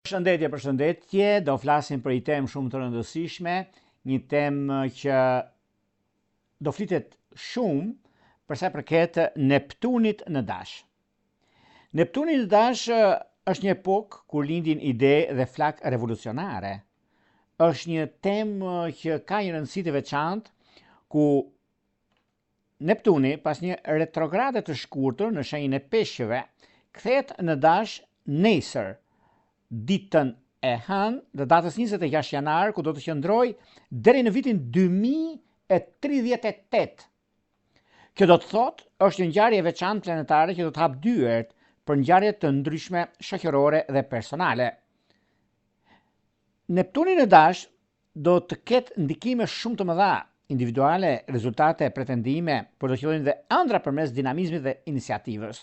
Përshëndetje, do flasim për një temë shumë të rëndësishme, një temë që do flitet shumë për sa përket Neptunit në Dash. Neptuni në Dash është një epokë kur lindin ide dhe flak revolucionare. Është një temë që ka një rëndësi të veçantë ku Neptuni, pas një retrograde të shkurtër në shenjën e peshqeve, kthehet në Dash nesër, ditën e hënë dhe datës 26 janar, ku do të qëndroj deri në vitin 2038. Kjo do të thotë është një ngjarje e veçantë planetare që do të hap dyert për ngjarje të ndryshme shoqërore dhe personale. Neptuni në Dash do të ketë ndikime shumë të mëdha, individuale, rezultate, pretendime, por do të qëllijnë dhe ëndra përmes dinamizmit dhe iniciativës.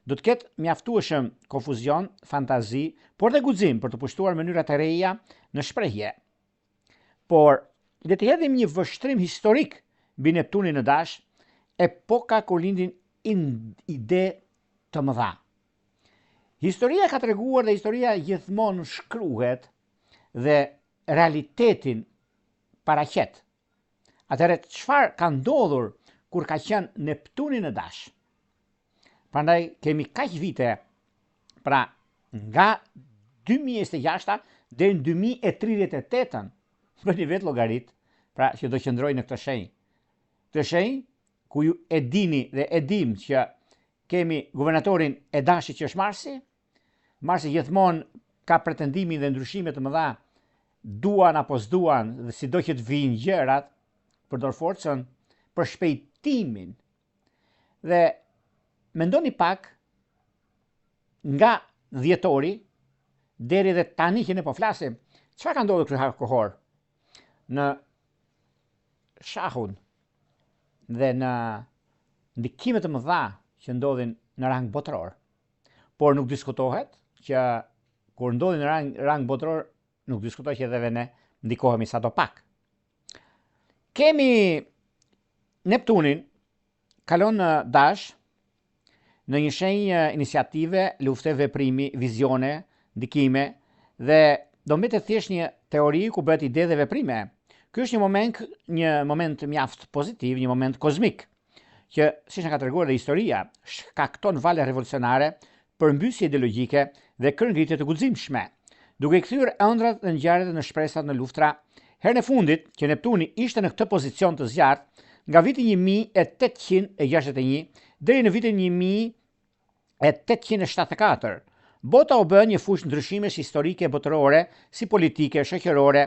Do të ketë mjaftueshëm konfuzion, fantazi, por dhe guxim për të pushtuar mënyra të reja në shprehje. Por le të hedhim një vështrim historik mbi Neptunin në Dash, epoka kur lindin ide të mëdha. Historia ka treguar dhe historia gjithmonë shkruhet dhe realitetin paraqet. Atëherë çfarë ka ndodhur kur ka qenë Neptuni në Dash? Prandaj kemi kaq vite, pra nga 2026 deri në 2038, bëni vetë llogarit, pra që do qëndroj në këtë shenjë. Këtë shenjë ku ju e dini dhe e dim që kemi guvernatorin e Dashit që është Marsi. Marsi gjithmonë ka pretendimin dhe ndryshime të mëdha, duan apo s'duan, dhe sido që të vijnë gjërat, përdor forcën për shpejtimin. Dhe mendoni pak nga dhjetori deri dhe tani që ne po flasim, çfarë ka ndodhur kryesisht kohor në shahun dhe në ndikimet të mëdha që ndodhin në rang botëror. Por nuk diskutohet që kur ndodhin në rang botëror, nuk diskutohet që edhe ne ndikohemi sadopak. Kemi Neptunin kalon në Dash në një shenjë iniciative, lufte, veprimi, vizione, ndikime, dhe do mbetet thjesht një teori ku bëhet ide dhe veprime. Ky është një moment mjaft pozitiv, një moment kozmik, që siç na ka treguar dhe historia, shkakton vale revolucionare, përmbysje ideologjike dhe kërngritje të guximshme, duke i kthyer ëndrat dhe ngjarjet në shpresat në luftra. Herën e fundit që Neptuni ishte në këtë pozicion të zjarrt, nga viti 1861 deri në vitin 1874, bota u bë një fushë ndryshimesh historike botërore, si politike, shoqërore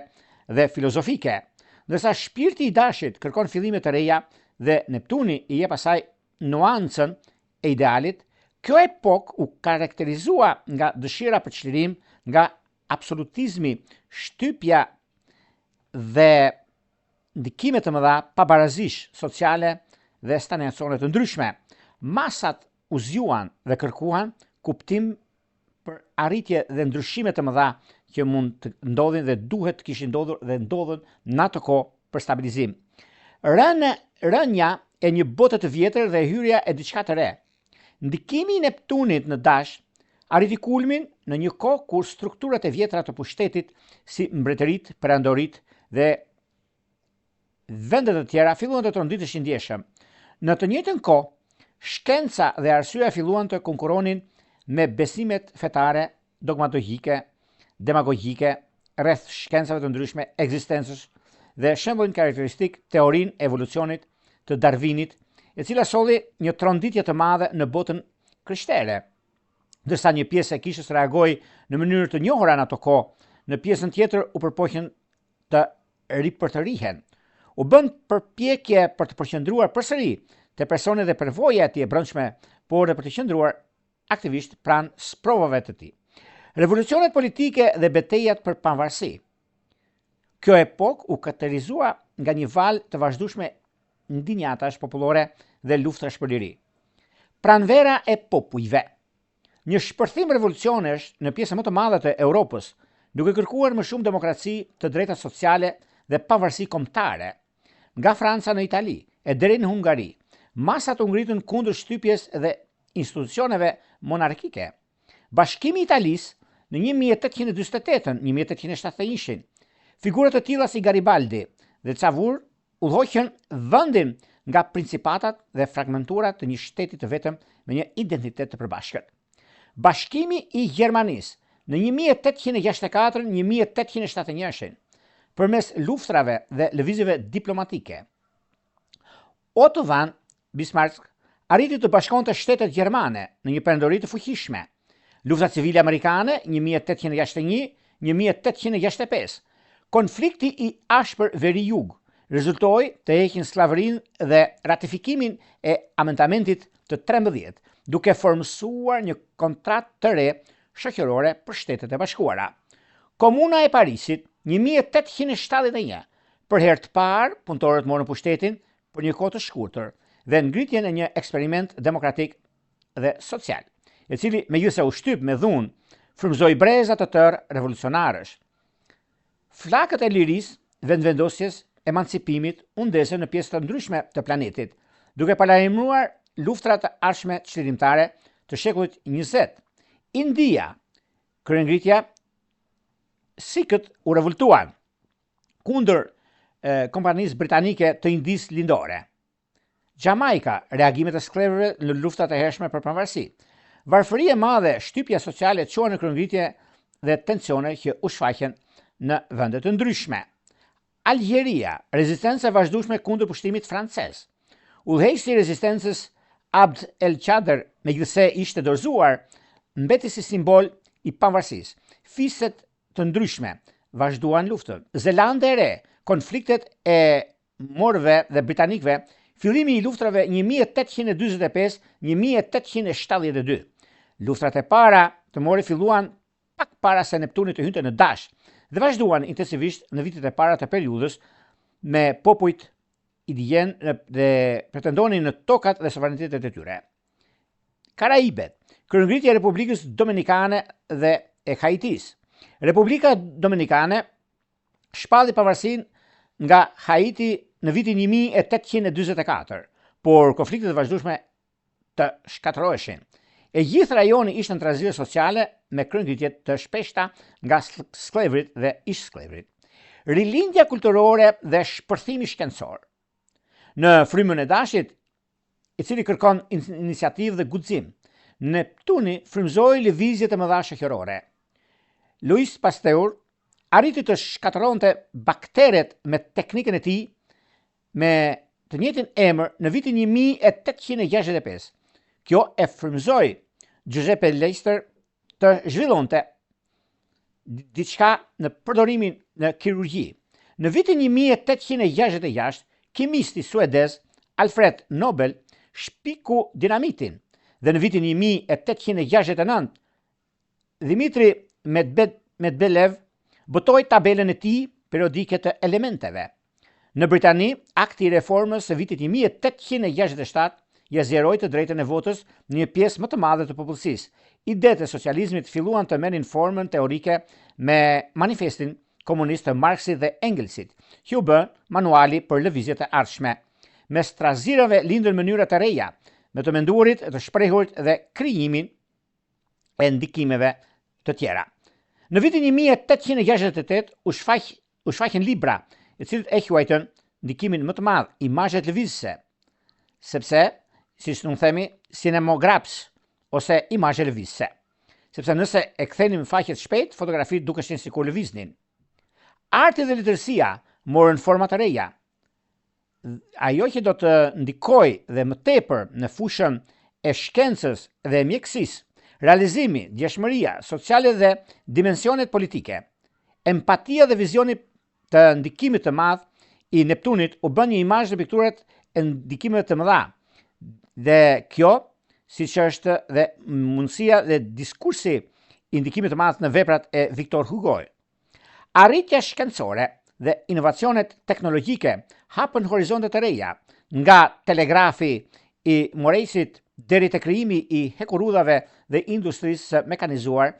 dhe filozofike. Ndërsa shpirti i Dashit kërkon fillime të reja dhe Neptuni i jep asaj nuancën e idealit, kjo epokë u karakterizua nga dëshira për çlirim, nga absolutizmi, shtypja dhe ndikime të mëdha pabarazish sociale dhe stagnacione të ndryshme. Masat u zgjuan dhe kërkuan kuptim për arritje dhe ndryshime të mëdha që mund të ndodhin dhe duhet të kishin ndodhur dhe ndodhen në atë kohë për stabilizim. Rënja e një bote të vjetër dhe hyrja e diçka të re. Ndikimi i Neptunit në Dash arriti kulmin në një kohë kur strukturat e vjetra të pushtetit, si mbretërit, perandorit dhe vendet e tjera filluan të tronditeshin ndjeshëm. Në të njëjtën kohë, shkenca dhe arsyeja filluan të konkuronin me besimet fetare, dogmatologjike, demagogjike, rreth shkencave të ndryshme, ekzistencës, dhe shembullin karakteristik teorinë e evolucionit të Darwinit, e cila solli një tronditje të madhe në botën krishtere. Ndërsa një pjesë e kishës reagoi në mënyrë të njohura në ato kohë, në pjesën tjetër u përpoqën të ripërtërihen. U bën përpjekje për të përqendruar përsëri te personet dhe përvojat e tij e brendshme, por dhe për të qëndruar aktivisht pranë sprovave të tij. Revolucionet politike dhe betejat për pavarësi. Kjo epokë u karakterizua nga një valë të vazhdueshme ndinjatash popullore dhe luftrash për liri. Pranvera e popujve. Një shpërthim revolucionesh në pjesën më të madhe të Europës, duke kërkuar më shumë demokraci, të drejta sociale dhe pavarësi kombëtare. Nga Franca në Itali e deri në Hungari, masat u ngritën kundër shtypjes dhe institucioneve monarkike. Bashkimi i Italisë në 1848-ën, 1871-shin. Figurat të tilla si Garibaldi dhe Cavour udhëhoqën vendin nga principatat dhe fragmenturat të një shteti të vetëm me një identitet të përbashkët. Bashkimi i Gjermanisë në 1864-1871 përmes luftrave dhe lëvizjeve diplomatike. Otto von Bismarck arriti të bashkonte shtetet gjermane në një perëndori të fuqishme. Lufta civile amerikane 1861-1865. Konflikti i ashpër veri-jug rezultoi të heqin sllavërinë dhe ratifikimin e amendamentit të 13, duke formsuar një kontratë të re shoqërore për Shtetet e Bashkuara. Komuna e Parisit 1871, për herë të parë punëtorët morën pushtetin për një kohë të shkurtër dhe ngritjen e një eksperiment demokratik dhe social, i cili megjithëse u shtyp me dhunë, frymëzoi breza të tërë revolucionarësh. Flakët e lirisë, vendvendosjes, emancipimit u ndesën në pjesë të ndryshme të planetit, duke paralajmëruar luftrat të ardhshme çlirimtare të shekullit 20. India, kryengritja Sikët u revoltuan kundër kompanisë britanike të Indisë Lindore. Jamaika, reagimet e sklevrëve në luftat e hershme për pavarësi. Varfëria e madhe, shtypja sociale çuan në kryengritje dhe tensione që u shfaqen në vende të ndryshme. Algjeria, rezistencë e vazhdueshme kundër pushtimit francez. Udhëheqësi i rezistencës Abd el-Qader, megjithëse ishte dorëzuar, mbeti si simbol i pavarësisë. Fiset të ndryshme vazhduan luftën. Zelanda e Re, konfliktet e morëve dhe britanikëve, fillimi i luftrave 1845-1872. Luftrat e para të morë filluan pak para se Neptuni të hynte në dash dhe vazhduan intensivisht në vitet e para të periudhës me popujt indian dhe pretendonin në tokat dhe sovranitetet e tyre. Karaibet, kryengritja e Republikës Dominikane dhe e Haitis. Republika Dominikane shpalli pavarësinë nga Haiti në vitin 1844, por konfliktet e vazhdueshme të shkatërroheshin. E gjithë rajoni ishte në tranzitje sociale me kryengritje të shpeshta nga sklevrit dhe ish-sklevrit. Rilindja kulturore dhe shpërthimi shkencor. Në frymën e dashit, i cili kërkon iniciativë dhe guxim, Neptuni frymëzoi lëvizje të mëdha shoqërore. Louis Pasteur arriti të shkatëronte bakteret me teknikën e tij me të njëjtin emër në vitin 1865. Kjo e frymëzoi Giuseppe Leicester të zhvillonte diçka në përdorimin në kirurgji. Në vitin 1866, kimisti suedez Alfred Nobel shpiku dinamitin dhe në vitin 1869 Dimitri Medvedev botoi tabelën e tij periodike të elementeve. Në Britani, akti i reformës së vitit 1867 ja zgjeroi të drejtën e votës në një pjesë më të madhe të popullsisë. Idetë e socializmit filluan të merrin formën teorike me manifestin komunist të Marxit dhe Engelsit, që u bë manuali për lëvizjet e ardhshme. Mes trazirave lindën mënyra të reja, me të menduarit, të shprehurit dhe krijimin e ndikimeve të tjera. Në vitin 1868 u shfaqën libra, i cilët e quajtën ndikimin më të madh, imazhet lëvizëse, sepse, siç nuk themi, cinemografs ose imazhe lëvizëse. Sepse nëse e kthenim faqet shpejt, fotografitë dukeshin sikur lëviznin. Arti dhe letërsia morën forma të reja. Ajo që do të ndikojë dhe më tepër në fushën e shkencës dhe mjekësisë, realizimi, djeshmëria sociale dhe dimensionet politike, empatia dhe vizioni të ndikimit të madh i Neptunit u bën një imazh dhe pikturat e ndikimeve të mëdha. Dhe kjo, siç është dhe mundësia dhe diskursi i ndikimit të madh në veprat e Victor Hugo. Arritja shkencore dhe inovacionet teknologjike hapën horizonte të reja, nga telegrafi i Morrisit deri te krijimi i hekurudhave dhe industrisë mekanizuar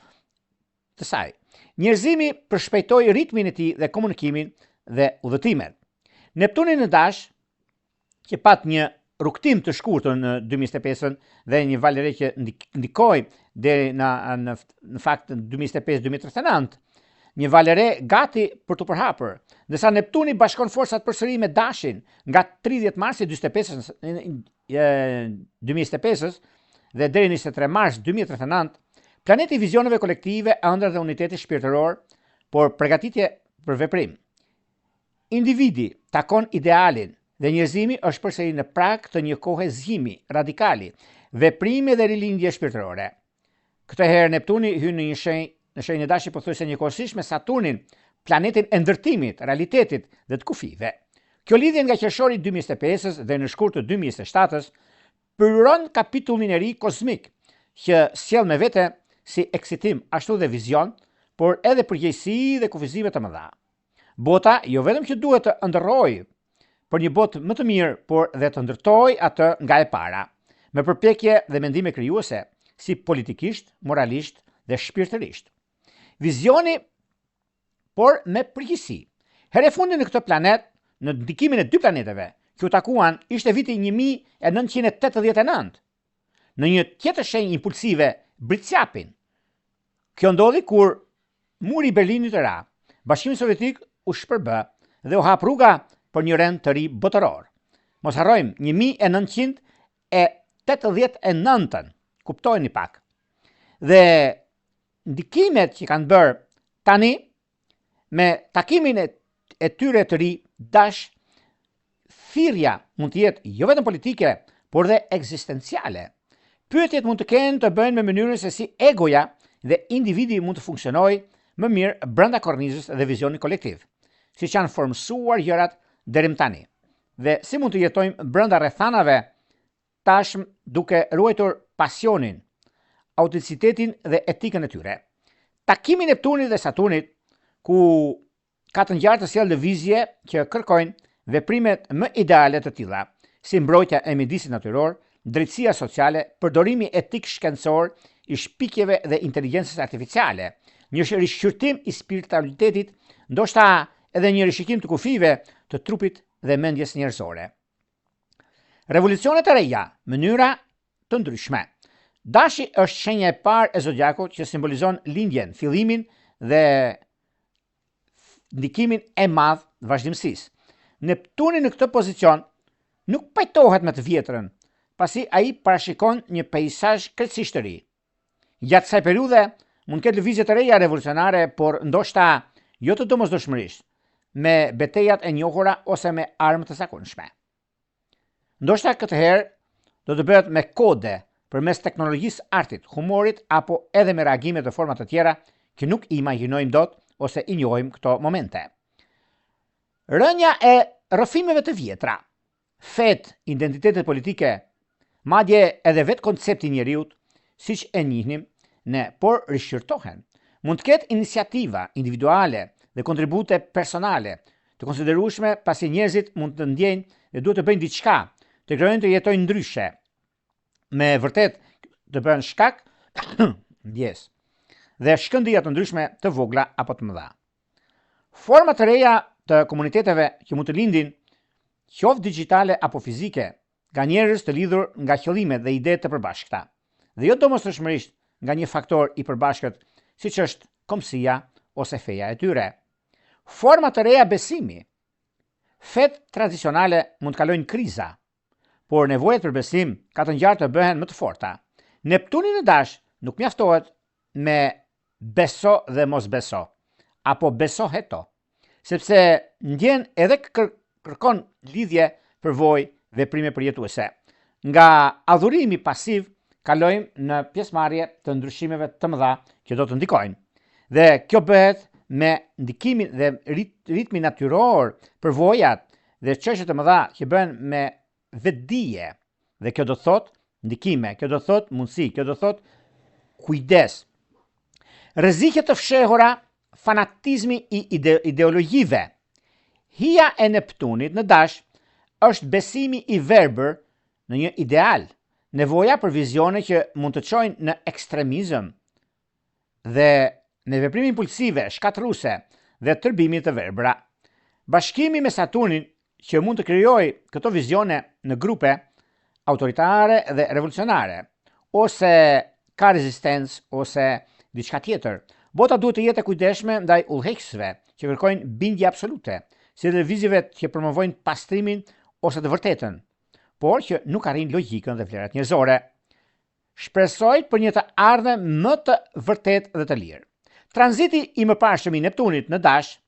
të saj. Njerëzimi përshpejtoi ritmin e tij dhe komunikimin dhe udhëtimet. Neptuni në dash, që pat një rukëtim të shkurtër në 2025 dhe një valëre që ndikoi deri në fakt në 2025-2039, një valere gati për të përhapur, ndërsa Neptuni bashkon forcat përsëri me Dashin nga 30 marsi 2025 dhe deri 23 mars 2039, planeti vizioneve kolektive, ëndra dhe uniteti shpirtëror, por përgatitje për veprim. Individi takon idealin dhe njerëzimi është përsëri në prag të një kohe zgjimi radikali, veprimi dhe rilindje shpirtërore. Këtë herë Neptuni hyn në një shenjë dashi pothuajse njëkohësisht me Saturnin, planetin e ndërtimit, realitetit dhe të kufive. Kjo lidhje nga qershori 2025 dhe në shkurt të 2027 përron kapitullin e ri kozmik që sjell me vete si eksitim ashtu dhe vizion, por edhe përgjegjësi dhe kufizime të mëdha. Bota jo vetëm që duhet të ndërrojë për një botë më të mirë, por dhe të ndërtojë atë nga e para, me përpjekje dhe mendime krijuese, si politikisht, moralisht dhe shpirtërisht. Vizioni, por me përgjegjësi. Herë fundi në këtë planet, në ndikimin e dy planeteve që u takuan, ishte viti 1989. Në një tjetër shenjë impulsive, Britsjapin. Kjo ndodhi kur muri i Berlinit të ra, Bashkimi Sovjetik u shpërbë dhe u hap rruga për një rend të ri botëror. Mos harrojmë 1989, kuptojeni pak. Dhe ndikimet që kanë bërë tani me takimin e tyre të ri Dash, thirrja mund të jetë jo vetëm politike, por dhe ekzistenciale. Pyetjet mund të kenë të bëjnë me mënyrën se si egoja dhe individi mund të funksionojë më mirë brenda kornizës dhe vizionit kolektiv, siç janë formsuar gjërat deri më tani, dhe si mund të jetojmë brenda rrethanave tashmë duke ruajtur pasionin, autenticitetin dhe etikën e tyre. Takimi i Neptunit dhe Saturnit, ku ka të ngjarë të sjellë lëvizje që kërkojnë veprimet më ideale të tilla, si mbrojtja e mjedisit natyror, drejtësia sociale, përdorimi etik shkencor i shpikjeve dhe inteligjencës artificiale, një rishqyrtim i spiritualitetit, ndoshta edhe një rishikim të kufive të trupit dhe mendjes njerëzore. Revolucionet e reja, mënyra të ndryshme. Dashi është shenja e parë e zodiakut që simbolizon lindjen, fillimin dhe ndikimin e madh vazhdimësisë. Neptuni në këtë pozicion nuk pajtohet me të vjetrën, pasi ai parashikon një peizazh krejtësisht të ri. Gjatë kësaj periudhe mund të ketë lëvizje të reja revolucionare, por ndoshta jo të domosdoshmërisht, me betejat e njohura ose me armë të zakonshme. Ndoshta këtë herë do të bëhet me kode, përmes teknologjisë, artit, humorit apo edhe me reagime të forma të tjera që nuk i imagjinojmë dot ose i njohim këto momente. Rënja e rrëfimeve të vjetra, fet, identitetet politike, madje edhe vetë koncepti njeriut, siç e njihnim ne, por rishqyrtohen. Mund të ketë iniciativa individuale dhe kontribute personale të konsiderueshme, pasi njerëzit mund të ndjejnë dhe duhet të bëjnë diçka, të krijojnë të jetojnë ndryshe. Me vërtet të bëhen shkak ndjes dhe shkëndija të ndryshme të vogla apo të mëdha. Forma të reja të komuniteteve që mund të lindin, qoftë digjitale apo fizike, nga njerëz të lidhur nga qëllime dhe ide të përbashkëta, dhe jo domosdoshmërisht nga një faktor i përbashkët, siç është komësia ose feja e tyre. Forma të reja besimi. Fet tradicionale mund të kalojnë kriza, por nevojat për besim ka të ngjarë të bëhen më të forta. Neptuni në Dash nuk mjaftohet me beso dhe mos beso, apo beso heto, sepse ndjen edhe kërkon lidhje, përvojë, veprime përjetuese. Nga adhurimi pasiv kalojmë në pjesëmarrje të ndryshimeve të mëdha që do të ndikojnë. Dhe kjo bëhet me ndikimin dhe ritmin natyror, përvojat dhe çështje të mëdha që bëhen me vetdije. Dhe kjo do të thotë ndikime, kjo do të thotë mundësi, kjo do të thotë kujdes. Rreziqe të fshehura, fanatizmi i ideologjive. Hija e Neptunit në Dash është besimi i verbër në një ideal, nevoja për vizione që mund të çojnë në ekstremizëm dhe në veprime impulsive, shkatërruese dhe tërbimi të verbra. Bashkimi me Saturnin që mund të krijojë këto vizione në grupe autoritare dhe revolucionare, ose ka rezistencë ose diçka tjetër. Bota duhet të jetë e kujdesshme ndaj udhëheqësve që kërkojnë bindje absolute, si televizivet që promovojnë pastrimin ose të vërtetën, por që nuk arrin logjikën dhe vlerat njerëzore. Shpresoj për një të ardhme më të vërtetë dhe të lirë. Tranziti i mëparshëm i Neptunit në Dash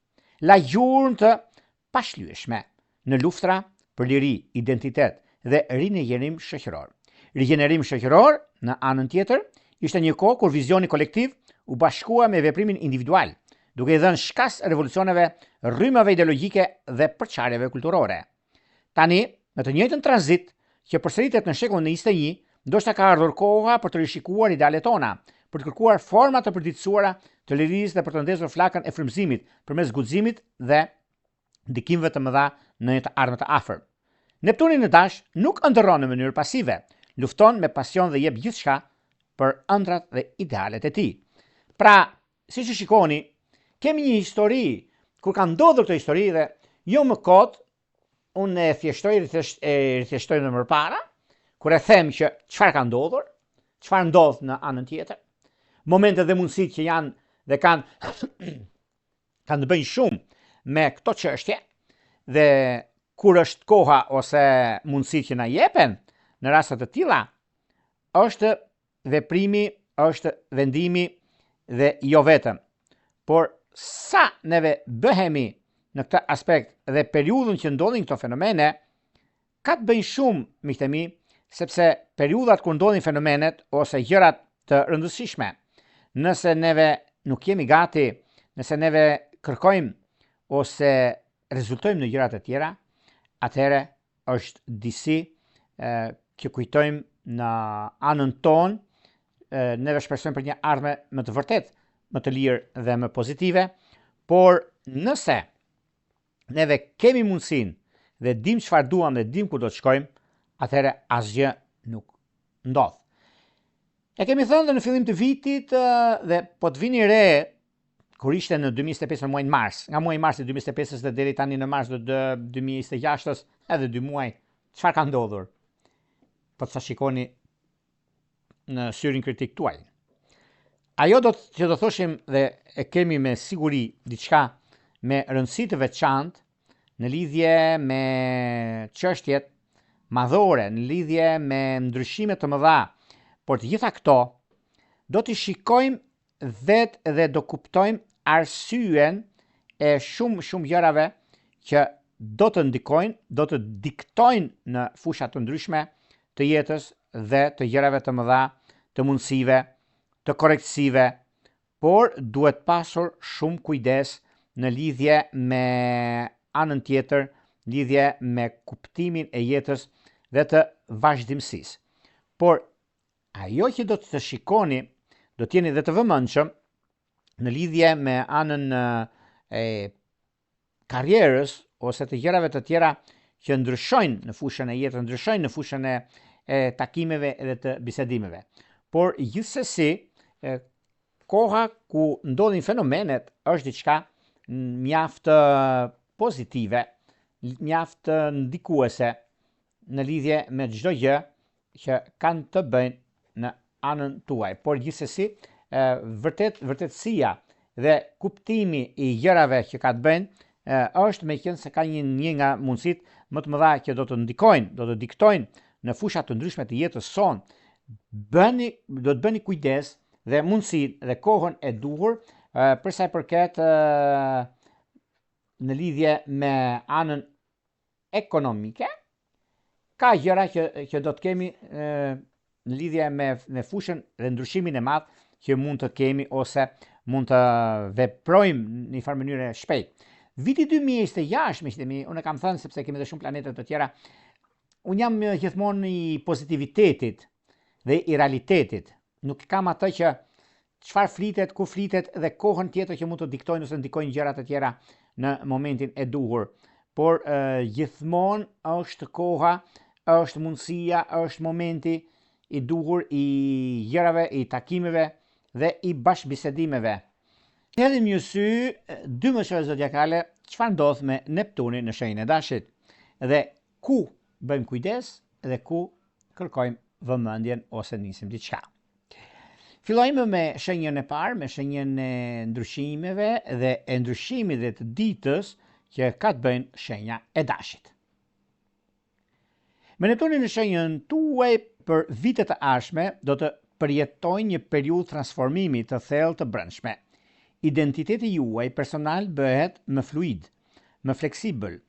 la gjurmë të pashlyeshme në luftra për liri, identitet dhe rinjerim shoqëror. Rigjenerim shoqëror, në anën tjetër, ishte një kohë kur vizioni kolektiv u bashkua me veprimin individual, duke i dhënë shkas revolucioneve, rrymave ideologjike dhe përçarjeve kulturore. Tani, në të njëjtën tranzit që përsëritet në shekullin e 21, ndoshta ka ardhur koha për të rishikuar idealet tona, për të kërkuar forma të përditësuara të lirisë dhe për të ndezur flakën e frymëzimit përmes guximit dhe ndikimeve të mëdha në një të ardhmë të afër. Neptuni në Dash nuk ëndërron në mënyrë pasive, lufton me pasion dhe jep gjithçka për ëndrat dhe idealet e tij. Pra, si që shikoni, kemi një histori, kur ka ndodhur këtë histori dhe jo më kot, unë e rithjeshtoj në mërpara, kur e them që çfarë ka ndodhur, çfarë ndodh në anën tjetër, momentet dhe mundësitë që janë dhe kanë kanë të bëjnë shumë me këto çështje dhe kur është koha ose mundësitë që na jepen në raste të tilla, është veprimi, është vendimi dhe jo vetëm. Por sa neve bëhemi në këtë aspekt dhe periudhën që ndodhin këto fenomene, ka të bëjnë shumë, miqtë e mi, sepse periudhat kur ndodhin fenomenet ose gjërat të rëndësishme, nëse neve nuk jemi gati, nëse neve kërkojmë ose rezultojmë në gjërat e tjera, atëherë është disi që kujtojmë në anën tonë, neve shpresojmë për një ardhme më të vërtet, më të lirë dhe më pozitive, por nëse neve kemi mundësinë dhe dim çfarë duam dhe dim ku do të shkojmë, atëherë asgjë nuk ndodh. E kemi thënë dhe në fillim të vitit dhe po të vini re kur ishte në 2025 në muajin mars, nga muaji mars i 2025 dhe deri tani në mars të 2026 edhe 2 muaj, çfarë ka ndodhur? Po të sa shikoni në syrin kritik tuaj. Ajo që do thoshim dhe e kemi me siguri diçka me rëndësi të veçantë në lidhje me çështjet madhore, në lidhje me ndryshime të mëdha, por të gjitha këto do t'i shikojmë vetë dhe do kuptojmë arsyen e shumë gjërave që do të ndikojnë, do të diktojnë në fusha të ndryshme të jetës dhe të gjërave të mëdha, të mundësive, të korrektësive, por duhet pasur shumë kujdes në lidhje me anën tjetër, lidhje me kuptimin e jetës dhe të vazhdimësisë. Por ajo që do të shikoni, do të jeni dhe të vëmendshëm në lidhje me anën e karrierës ose të gjërave të tjera që ndryshojnë në fushën e jetës, ndryshojnë në fushën e takimeve dhe të bisedimeve. Por gjithsesi, koha ku ndodhin fenomenet është diçka mjaft pozitive, mjaft ndikuese në lidhje me çdo gjë që kanë të bëjnë në anën tuaj. Por gjithsesi, vërtetësia dhe kuptimi i gjërave që ka të bëjnë është meqenëse se ka një nga mundësitë më të mëdha që do të ndikojnë, do të diktojnë në fusha të ndryshme të jetës sonë. Do të bëni kujdes dhe mundësinë dhe kohën e duhur për sa i përket në lidhje me anën ekonomike. Ka gjëra që do të kemi në lidhje me fushën dhe ndryshimin e madh që mund të kemi ose mund të veprojmë në një farë mënyrë shpejt. Viti 2026, miqtemi, unë kam thënë sepse kemi edhe shumë planete të tjera, unë jam gjithmonë i pozitivitetit dhe i realitetit. Nuk kam atë që çfarë flitet, ku flitet dhe kohën tjetër që mund të diktojnë ose ndikojnë gjërat e tjera në momentin e duhur. Por gjithmonë është koha, është mundësia, është momenti i duhur i gjërave, i takimeve dhe i bashkëbisedimeve. Hedhim një sy 12 zodiakale çfarë ndodh me Neptunin në shenjën e Dashit dhe ku bëjmë kujdes dhe ku kërkojmë vëmendjen ose nisim diçka. Fillojmë me shenjën e parë, me shenjën e ndryshimeve dhe e ndryshimit dhe të ditës që ka të bëjnë shenja e dashit. Me Neptunin në shenjën tuaj për vitet të ardhshme do të përjetojnë një periudhë transformimi të thellë të brendshme. Identiteti juaj personal bëhet më fluid, më fleksibël,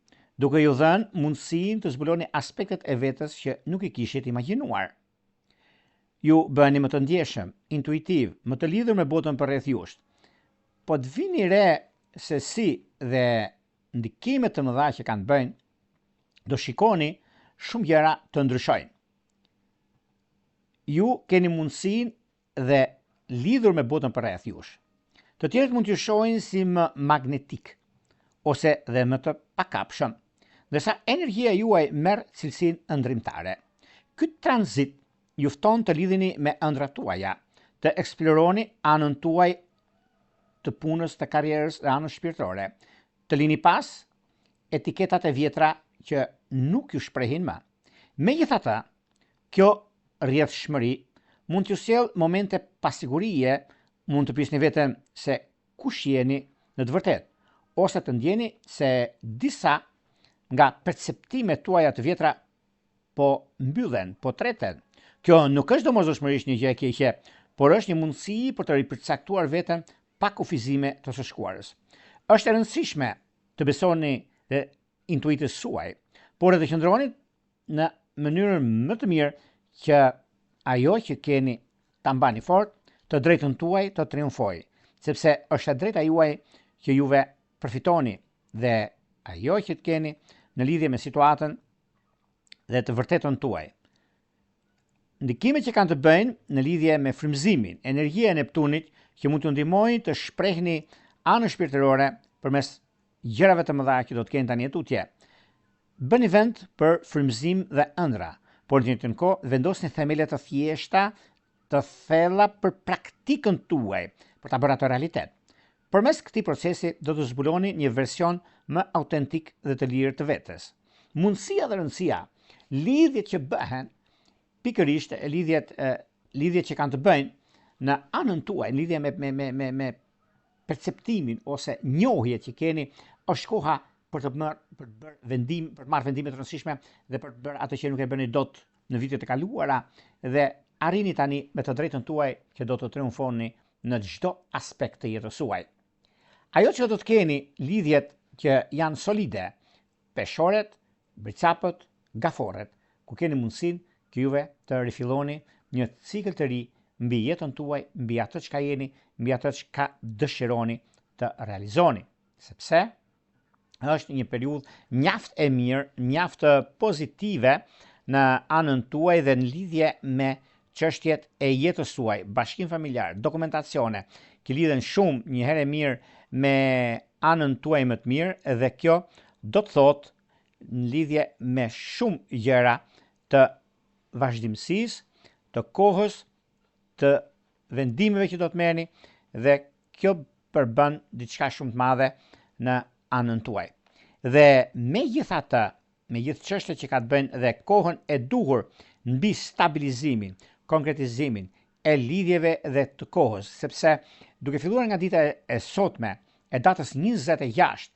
duke ju dhënë mundësinë të zbuloni aspektet e vetes që nuk i kishit imagjinuar. Ju bëheni më të ndjeshëm, intuitiv, më të lidhur me botën përreth jush. Po të vini re se si dhe ndikimet të mëdha që kanë bëjnë, do shikoni shumë gjëra të ndryshojnë. Ju keni mundësinë dhe lidhur me botën përreth jush. Të tjerët mund t'ju shohin si më magnetik ose dhe më të pakapshëm, ndërsa energjia juaj merr cilësinë ëndrrimtare. Ky tranzit ju fton të lidheni me ëndrat tuaja, të eksploroni anën tuaj të punës, të karrierës dhe anën shpirtërore, të lini pas etiketat e vjetra që nuk ju shprehin më. Megjithatë, kjo rrjedhshmëri mund t'ju sjell momente pasigurie, mund të pyesni veten se kush jeni në të vërtetë, ose të ndjeni se disa nga perceptimet tuaja të vjetra po mbyllen, po treten. Kjo nuk është domosdoshmërisht një gjë e keqe, por është një mundësi për të ripërcaktuar veten pa kufizime të së shkuarës. Është e rëndësishme të besoni dhe intuitës suaj, por edhe të qëndroni në mënyrën më të mirë që ajo që keni ta mbani fort, të drejtën tuaj të triumfojë, sepse është e drejta juaj që juve përfitoni dhe ajo që të keni në lidhje me situatën dhe të vërtetën tuaj. Ndikimet që kanë të bëjnë në lidhje me frymëzimin, energjia e Neptunit që mund t'ju ndihmojnë të shprehni anën shpirtërore përmes gjërave të mëdha që do të keni tani tutje. Bëni vend për frymëzim dhe ëndra, por në të njëjtën kohë vendosni themele të thjeshta, të thella për praktikën tuaj, për ta bërë ato realitet. Përmes këtij procesi do të zbuloni një version më autentik dhe të lirë të vetes. Mundësia dhe rëndësia, lidhjet që bëhen pikërisht lidhjet që kanë të bëjnë në anën tuaj, lidhje me perceptimin ose njohjet që keni, është koha për të marrë vendime të rëndësishme dhe për të bërë atë që nuk e bëni dot në vitet e kaluara dhe arrini tani me të drejtën tuaj që do të triumfoni në çdo aspekt të jetës suaj. Ajo që do të keni lidhjet që janë solide, peshoret, bricapët, gaforret, ku keni mundësinë që juve të rifilloni një cikël të ri mbi jetën tuaj, mbi atë çka jeni, mbi atë çka dëshironi të realizoni, sepse është një periudhë mjaft e mirë, mjaft pozitive në anën tuaj dhe në lidhje me çështjet e jetës suaj, bashkim familjar, dokumentacione, që lidhen shumë një herë e mirë me anën tuaj më të mirë dhe kjo do të thotë në lidhje me shumë gjëra të vazhdimësisë, të kohës, të vendimeve që do të merrni dhe kjo përbën diçka shumë të madhe në anën tuaj. Dhe megjithatë, me gjithë çështjet që ka të bëjnë dhe kohën e duhur mbi stabilizimin, konkretizimin e lidhjeve dhe të kohës, sepse duke filluar nga dita e sotme, e datës 26,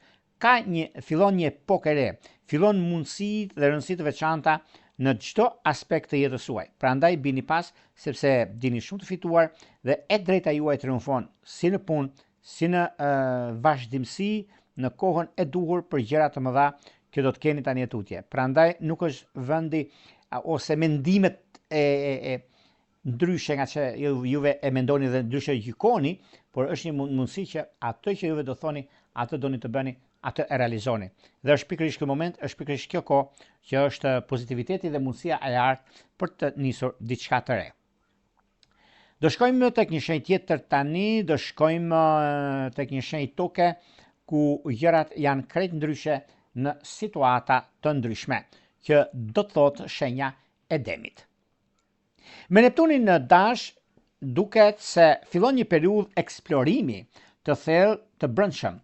fillon një epokë e re, fillon mundësitë dhe rëndësitë të veçanta në çdo aspekt të jetës suaj. Prandaj bini pas sepse dini shumë të fituar dhe e drejta juaj triumfon si në punë, si në vazhdimsi, në kohën e duhur për gjëra të mëdha që do të keni tani tutje. Prandaj nuk është vendi ose mendimet e ndryshe nga që juve e mendoni dhe ndryshe gjykoni, por është një mundësi që atë që juve do thoni, atë doni të bëni, atë e realizoni. Dhe është pikërisht ky moment, është pikërisht kjo kohë që është pozitiviteti dhe mundësia e artë për të nisur diçka të re. Do shkojmë tek një shenjë tjetër tani, do shkojmë tek një shenjë toke ku gjërat janë krejt ndryshe në situata të ndryshme, që do të thotë shenja e Demit. Me Neptunin në Dash duket se fillon një periudhë eksplorimi të thellë të brendshëm,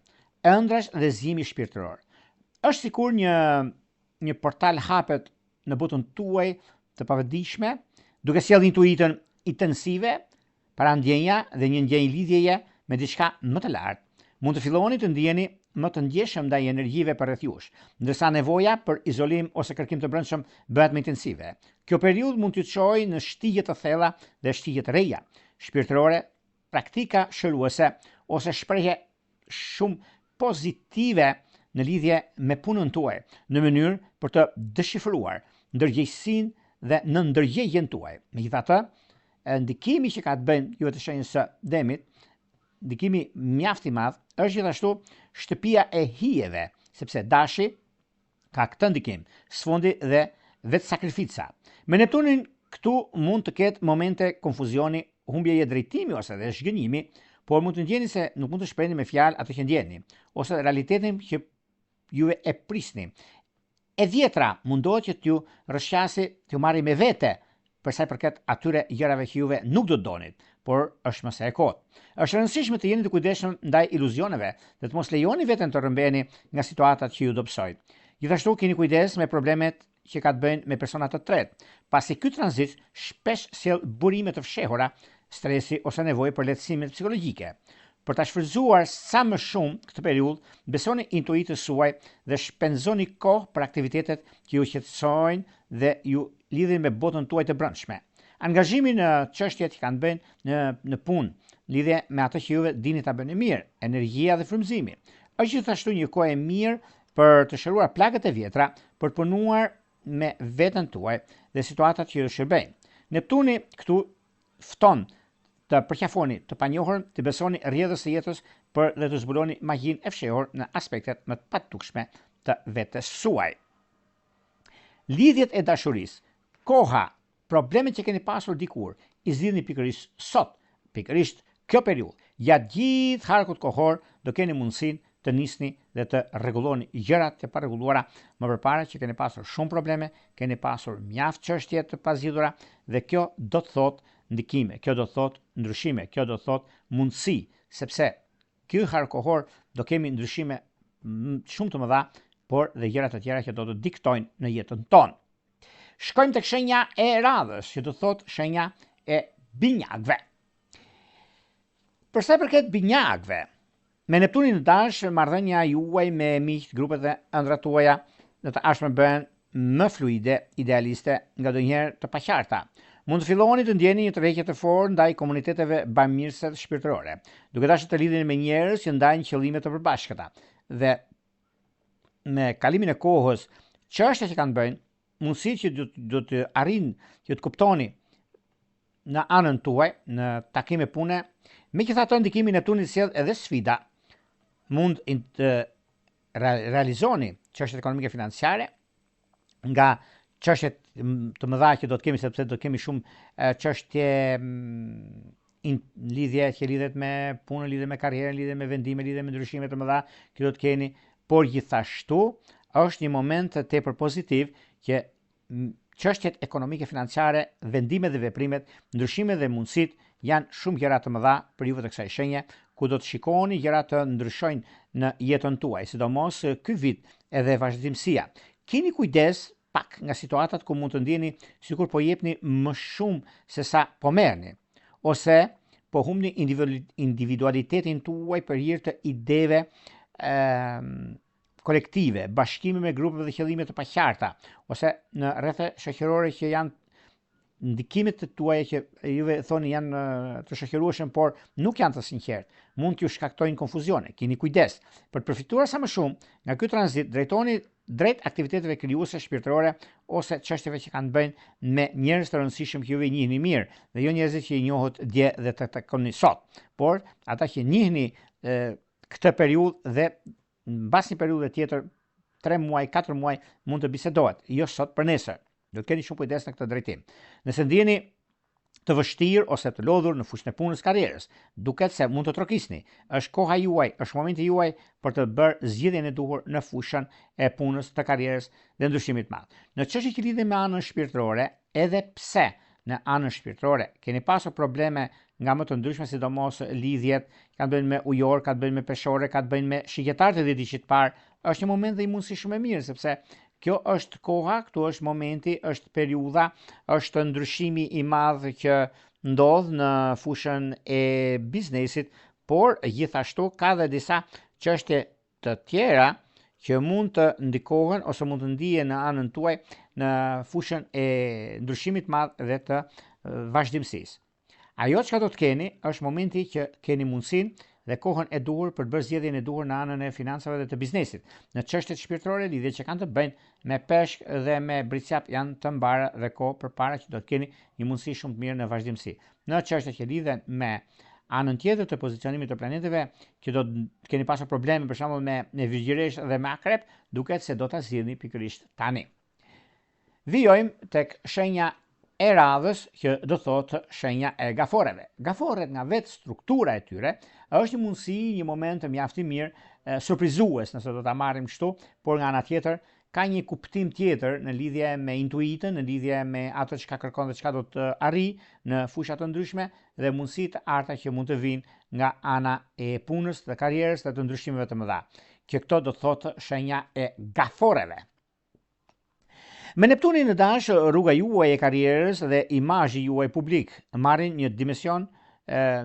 ëndrash dhe zgjimi shpirtëror. Është sikur një portal hapet në botën tuaj të pavëdijshme, duke sjellë intuitën intensive, para ndjenja dhe një ndjenjë lidhjeje me diçka më të lartë. Mund të filloni të ndjeni më të ndjeshëm ndaj energjive përreth jush, ndërsa nevoja për izolim ose kërkim të brendshëm bëhet më intensive. Kjo periudhë mund t'ju çojë në shtigje të thella dhe shtigje të reja, shpirtërore, praktika shëruese ose shprehje shumë pozitive në lidhje me punën tuaj, në mënyrë për të dëshifruar ndërgjegjësinë dhe në ndërgjegjen tuaj. Megjithatë, ndikimi që ka të bëjë juve të shenjës së Demit, ndikimi mjaft i madh, është gjithashtu shtëpia e hijeve, sepse Dashi ka këtë ndikim, sfondi dhe vetë sakrifica. Me Neptunin këtu mund të ketë momente konfuzioni, humbjeje drejtimi ose dhe zhgënjimi, por mund të ndjeni se nuk mund të shprehni me fjalë atë që ndjeni, ose realitetin që juve e prisni. E dhjetra mundohet që t'ju rrëshqasi, t'ju marri me vete për sa i përket atyre gjërave që juve nuk do të donit, por është më së e kohët. Është rëndësishme të jeni të kujdesshëm ndaj iluzioneve dhe të mos lejoni veten të rrëmbeni nga situatat që ju dobësojnë. Gjithashtu keni kujdes me problemet që ka të bëjnë me persona të tretë, pasi ky tranzit shpesh sjell burime të fshehura, stresi ose nevojë për lehtësime psikologjike. Për ta shfrytzuar sa më shumë këtë periudhë, besoni intuitës suaj dhe shpenzoni kohë për aktivitetet që ju qetësojnë dhe ju lidhin me botën tuaj të brendshme. Angazhimi në çështjet që kanë bënë në punë, lidhje me atë që juve dini ta bëni mirë, energjia dhe frymëzimi. Është gjithashtu një kohë e mirë për të shëruar plagët e vjetra, për të punuar me veten tuaj dhe situatat që ju shërbejnë. Neptuni këtu fton të përqafoni të panjohur, të besoni rrjedhës së jetës për dhe të zbuloni magjinë e fshehur në aspektet më të patukshme të vetes suaj. Lidhjet e dashurisë, koha, problemet që keni pasur dikur, i zgjidhni pikërisht sot, pikërisht kjo periudhë. Gjatë gjithë harkut kohor do keni mundësinë të nisni dhe të rregulloni gjërat e parregulluara më përpara që keni pasur shumë probleme, keni pasur mjaft çështje të pazgjidhura dhe kjo do të thotë ndikime, kjo do të thotë ndryshime, kjo do të thotë mundësi, sepse ky hark kohor do kemi ndryshime shumë të mëdha, por dhe gjëra të tjera që do të diktojnë në jetën tonë. Shkojmë tek shenja e radhës, që do të thotë shenja e binjakëve. Për sa i përket binjakëve, me Neptunin në Dash, marrëdhënia juaj me miqt, grupet dhe ëndrat tuaja në të ardhmen bëhen më fluide, idealiste, ngadonjëherë të paqarta. Mund të filloni të ndjeni një tërheqje të fortë ndaj komuniteteve bamirëse shpirtërore, duke dashur të lidheni me njerëz që ndajnë qëllime të përbashkëta. Dhe me kalimin e kohës, çështja që kanë bëjnë, mundësitë që do të arrin që të kuptoni në anën tuaj, në takime pune, megjithatë ndikimi i Neptunit sjell edhe sfida. Mund të realizoni çështjet ekonomike financiare nga çështjet të mëdha që do të kemi, sepse do të kemi shumë çështje lidhje që lidhet me punën, lidhet me karrierën, lidhet me vendime, lidhet me ndryshime të mëdha që do të keni, por gjithashtu është një moment tepër pozitiv që çështjet ekonomike financiare, vendimet dhe veprimet, ndryshimet dhe mundësitë janë shumë gjëra të mëdha për juve të kësaj shenje, ku do të shikoni gjëra të ndryshojnë në jetën tuaj, sidomos ky vit edhe vazhdimësia. Keni kujdes pak nga situatat ku mund të ndjeni sikur po jepni më shumë se sa po merrni, ose po humbni individualitetin tuaj për hir të ideve kolektive, bashkime me grupe dhe qëllime të paqarta, ose në rrethe shoqërore që janë ndikimet të tuaja që juve thoni janë të shoqërueshëm, por nuk janë të sinqertë, mund t'ju shkaktojnë konfuzione. Keni kujdes. Për të përfituar sa më shumë nga ky tranzit, drejtoni drejt aktiviteteve krijuese shpirtërore ose çështjeve që kanë të bëjnë me njerëz të rëndësishëm që juve i njihni mirë, dhe jo njerëzit që i njohët dje dhe të takoni sot, por ata që njihni këtë periudhë dhe mbas një periudhe tjetër, 3 muaj, 4 muaj, mund të bisedohet, jo sot për nesër. Do të keni shumë kujdes në këtë drejtim. Nëse ndjeni të vështirë ose të lodhur në fushën e punës, karrierës, duket se mund të trokisni. Është koha juaj, është momenti juaj për të bërë zgjedhjen e duhur në fushën e punës, të karrierës dhe ndryshimit të madh. Në çështje që lidhen me anën shpirtërore, edhe pse në anën shpirtërore keni pasur probleme nga më të ndryshme, sidomos lidhjet kanë bënë me ujor, kanë bënë me peshore, kanë bënë me shigjetarët e ditësh të parë, është një moment dhe i mundësi shumë e mirë, sepse kjo është koha, këtu është momenti, është periudha, është ndryshimi i madh që ndodh në fushën e biznesit, por gjithashtu ka dhe disa çështje të tjera që mund të ndikohen ose mund të ndihen në anën tuaj në fushën e ndryshimit të madh dhe të vazhdimësisë. Ajo çka do të keni është momenti që keni mundësinë dhe kohën e duhur për të bërë zgjedhjen e duhur në anën e financave dhe të biznesit. Në çështjet shpirtërore, lidhje që kanë të bëjnë me peshk dhe me bricjap janë të mbara dhe kohë përpara që do të keni një mundësi shumë të mirë në vazhdimsi. Në çështjet që lidhen me anën tjetër të pozicionimit të planeteve, që do të keni pasur probleme për shembull me Virgjëresht dhe me Akrep, duket se do ta zgjidhni pikërisht tani. Vijojmë tek shenja e radhës, që do thotë shenja e gaforeve. Gaforet nga vetë struktura e tyre është një mundësi, një moment mjaft i mirë, surprizues nëse do ta marrim kështu, por nga ana tjetër ka një kuptim tjetër në lidhje me intuitën, në lidhje me ato çka kërkon dhe çka do të arrijë në fusha të ndryshme dhe mundësitë arta që mund të vinë nga ana e punës, të karrierës dhe të ndryshimeve të mëdha. Që këto do thotë shenja e gaforeve. Me Neptunin në dash, rruga juaj e karrierës dhe imazhi juaj publik marrin një dimension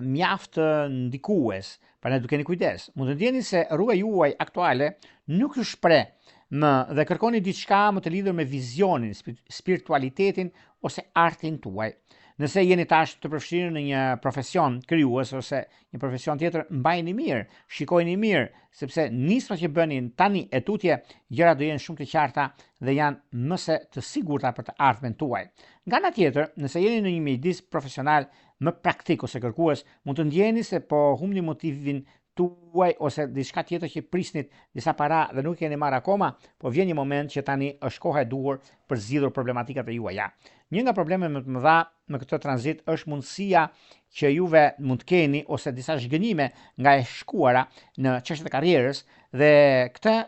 mjaft ndikues, prandaj duhet keni kujdes. Mund të ndjeni se rruga juaj aktuale nuk ju shpreh më dhe kërkoni diçka më të lidhur me vizionin, spiritualitetin ose artin tuaj. Nëse jeni tash të përfshirë në një profesion krijues ose një profesion tjetër, mbajini mirë, shikojini mirë, sepse nismat që bëni tani e tutje, gjërat do jenë shumë të qarta dhe janë më se të sigurta për të ardhmen tuaj. Nga ana tjetër, nëse jeni në një mjedis profesional më praktik ose kërkues, mund të ndjeni se po humbni motivin tuaj ose diçka tjetër që prisnit disa para dhe nuk keni marrë akoma, po vjen një moment që tani është koha e duhur për zgjidhur problematikat e juaja. Një nga problemet më të mëdha me këtë tranzit është mundësia që juve mund të keni ose disa zhgënjime nga e shkuara në çështjet e karrierës dhe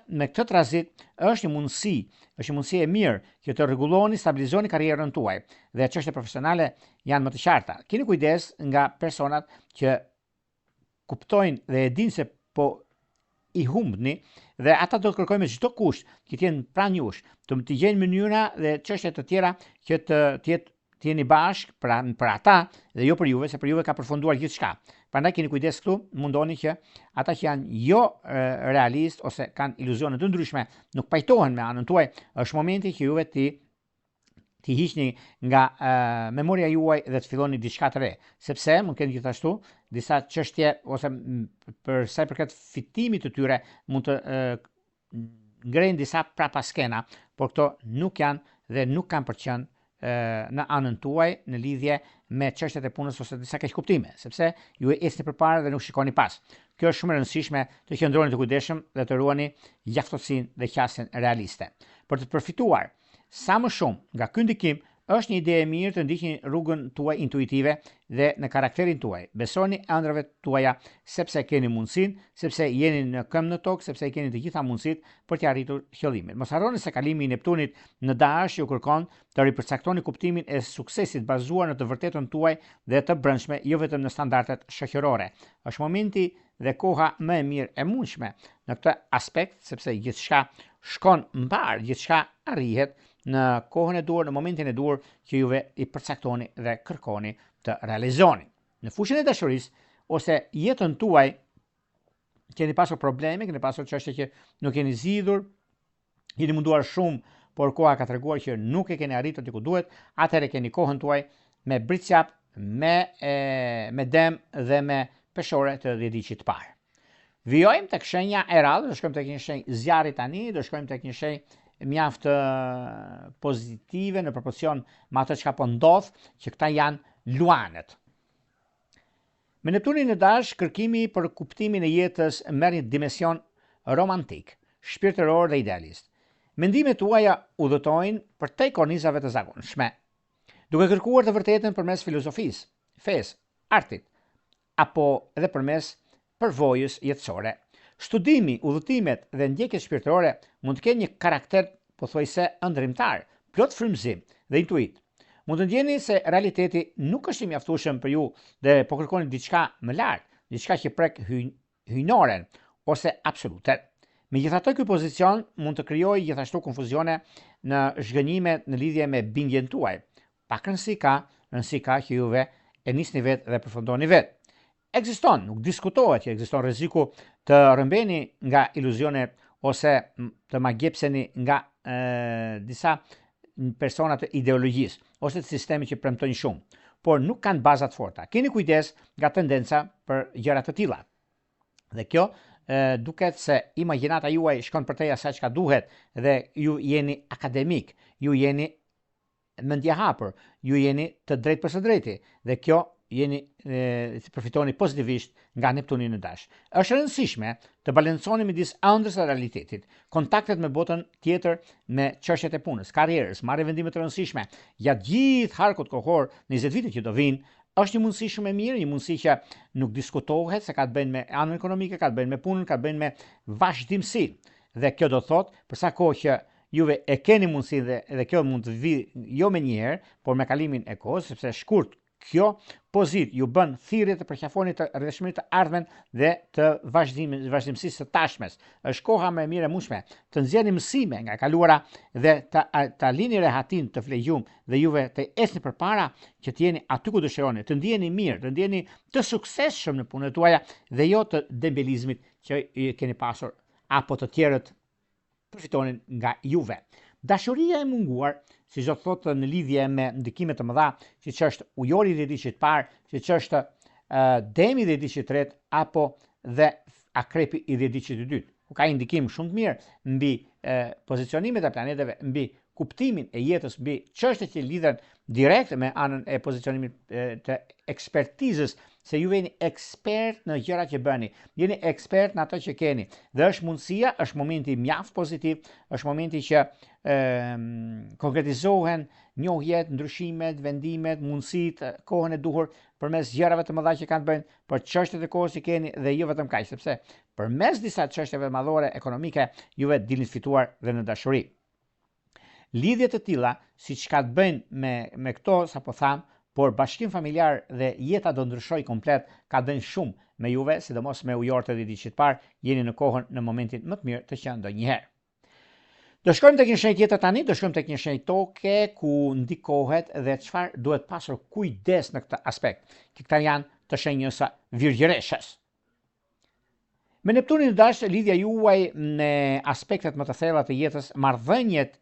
me këtë tranzit është një mundësi e mirë që të rregulloni, stabilizoni karrierën tuaj dhe çështjet profesionale janë më të qarta. Keni kujdes nga personat që kuptojnë dhe e dinë se po i humbni dhe ata do të kërkojnë me çdo kusht që të jenë pranë jush, të gjejnë mënyra dhe çështje të tjera që të jeni bashkë për ata dhe jo për juve, se për juve ka përfunduar gjithçka. Prandaj keni kujdes këtu, mundoni që ata që janë jo realist ose kanë iluzione të ndryshme, nuk pajtohen me anën tuaj, është momenti që juve ti hiqni nga memoria juaj dhe të filloni diçka të re, sepse mund kenë gjithashtu disa çështje ose për sa i përket fitimit të tyre mund të ngrejnë disa prapaskena, por këto nuk janë dhe nuk kanë për qenë në anën tuaj në lidhje me çështjet e punës ose disa keqkuptime, sepse ju e ecni përpara dhe nuk shikoni pas. Kjo është shumë e rëndësishme të qëndroni të kujdesshëm dhe të ruani gjaftësinë dhe qasjen realiste. Për të përfituar sa më shumë nga ky ndikim, është një ide e mirë të ndiqni rrugën tuaj intuitive dhe në karakterin tuaj. Besoni ëndrave tuaja sepse keni mundësinë, sepse jeni në këmbë në tokë, sepse keni të gjitha mundësitë për të arritur qëllimin. Mos harroni se kalimi i Neptunit në dash ju kërkon të ripërcaktoni kuptimin e suksesit bazuar në të vërtetën tuaj dhe të brendshme, jo vetëm në standardet shoqërore. Është momenti dhe koha më e mirë e mundshme në këtë aspekt, sepse gjithçka shkon mbar, gjithçka arrihet në kohën e duhur, në momentin e duhur që juve i përcaktoni dhe kërkoni të realizoni. Në fushën e dashurisë ose jetën tuaj keni pasur probleme, keni pasur çështje që nuk keni zgjidhur, jeni munduar shumë, por koha ka treguar që nuk e keni arritur diku duhet, atëherë keni kohën tuaj me bricjap, me dem dhe me peshore të dhjetëçit të parë. Vijojmë tek shenja e radhës, do shkojmë tek një shenjë zjarri tani, do shkojmë tek një shenjë mjaft pozitive në proporcion me ato çka po ndodh, që këta janë luanët. Me Neptunin në dash, kërkimi për kuptimin e jetës merr një dimension romantik, shpirtëror dhe idealist. Mendimet tuaja udhëtojnë përtej kornizave të zakonshme, duke kërkuar të vërtetën përmes filozofisë, fesë, artit, apo edhe përmes përvojës jetësore. Studimi, udhëtimet dhe ndjekjet shpirtërore mund të kenë një karakter pothuajse ëndrrimtar, plot frymëzim dhe intuit. Mund të ndjeni se realiteti nuk është i mjaftueshëm për ju dhe po kërkoni diçka më lart, diçka që prek hyjnoren ose absolute. Megjithatë, ky pozicion mund të krijojë gjithashtu konfuzione në zhgënjime në lidhje me bindjen tuaj. Pak rëndësi ka që juve e nisni vetë dhe përfundoni vetë. Ekziston, nuk diskutohet që ekziston rreziku të rëmbeni nga iluzione ose të magjepseni nga disa persona të ideologjisë ose të sistemit që premtojnë shumë, por nuk kanë baza të forta. Keni kujdes nga tendenca për gjëra të tilla. Dhe kjo duket se imagjinata juaj shkon përtej asaj çka duhet dhe ju jeni akademik, ju jeni mendje hapur, ju jeni të drejtë për së drejti dhe kjo jeni përfitoni pozitivisht nga Neptuni në dash. Është rëndësishme të balanconi midis ëndrrës së realitetit, kontaktet me botën tjetër, me çështjet e punës, karrierës, marrë vendime të rëndësishme gjatë gjithë harkut kohor në 20 vitet që do vinë. Është një mundësi shumë e mirë, një mundësi që nuk diskutohet se ka të bëjnë me anën ekonomike, ka të bëjnë me punën, ka të bëjnë me vazhdimsi. Dhe kjo do thotë për sa kohë që juve e keni mundësi dhe kjo mund të vi jo me njëherë, por me kalimin e kohës, sepse shkurt kjo pozit ju bën thirrje të përqafonit të rrjedhshmërisë të ardhmen dhe të vazhdimësisë së tashmes. Është koha më e mirë e mundshme të nxjerrni mësime nga e kaluara dhe ta lini rehatin të flegjum dhe juve të ecni përpara që të jeni aty ku dëshironi, të ndjeni mirë, të ndjeni të suksesshëm në punën tuaja dhe jo të dembelizmit që keni pasur apo të tjerët përfitonin nga juve. Dashuria e munguar, si do thotë në lidhje me ndikimet të mëdha, siç është ujori i rrjedhit parë, siç është demi i rrjedhit tretë apo dhe akrepi i rrjedhit dytë. Ku ka ndikim shumë të mirë mbi pozicionimet e planeteve, mbi kuptimin e jetës, mbi çështjet që lidhen direkt me anën e pozicionimit të ekspertizës, se ju jeni ekspert në gjërat që bëni, jeni ekspert në ato që keni. Dhe është mundësia, është momenti mjaft pozitiv, është momenti që konkretizohen njohjet, ndryshimet, vendimet, mundësitë, kohën e duhur përmes gjërave të mëdha që kanë të bëjnë për çështjet e kohës që keni dhe jo vetëm kaq, sepse përmes disa çështjeve madhore ekonomike juve dilni të fituar dhe në dashuri. Lidhjet të tilla, siç ka të bëjnë me këto sapo tham, por bashkim familjar dhe jeta do ndryshoj komplet, ka të bëjnë shumë me juve, sidomos me ujorët e rrjedhit parë, jeni në kohën në momentin më të mirë të qenë ndonjëherë. Do shkojmë tek një shenjë tjetër tani, do shkojmë tek një shenjë toke ku ndikohet dhe çfarë duhet pasur kujdes në këtë aspekt. Këta janë të shenjës së virgjëreshës. Me Neptunin në dash, lidhja juaj në aspektet më të thella të jetës, marrëdhëniet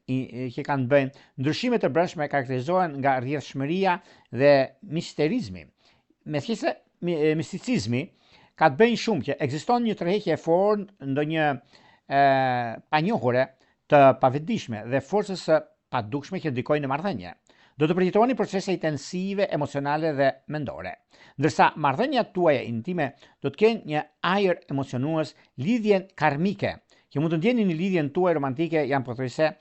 që kanë bëjnë, ndryshimet e brendshme karakterizohen nga rrjedhshmëria dhe misterizmi. Megjithëse misticizmi ka të bëjë shumë që ekziston një tërheqje e fortë ndonjë panjohure të pavetdijshme dhe forcës së padukshme që ndikojnë në marrëdhënie. Do të përjetoni procese intensive, emocionale dhe mendore. Ndërsa marrëdhëniet tuaja intime do të kenë një ajër emocionues, lidhjen karmike, që mund të ndjeni në lidhjen tuaj romantike janë pothuajse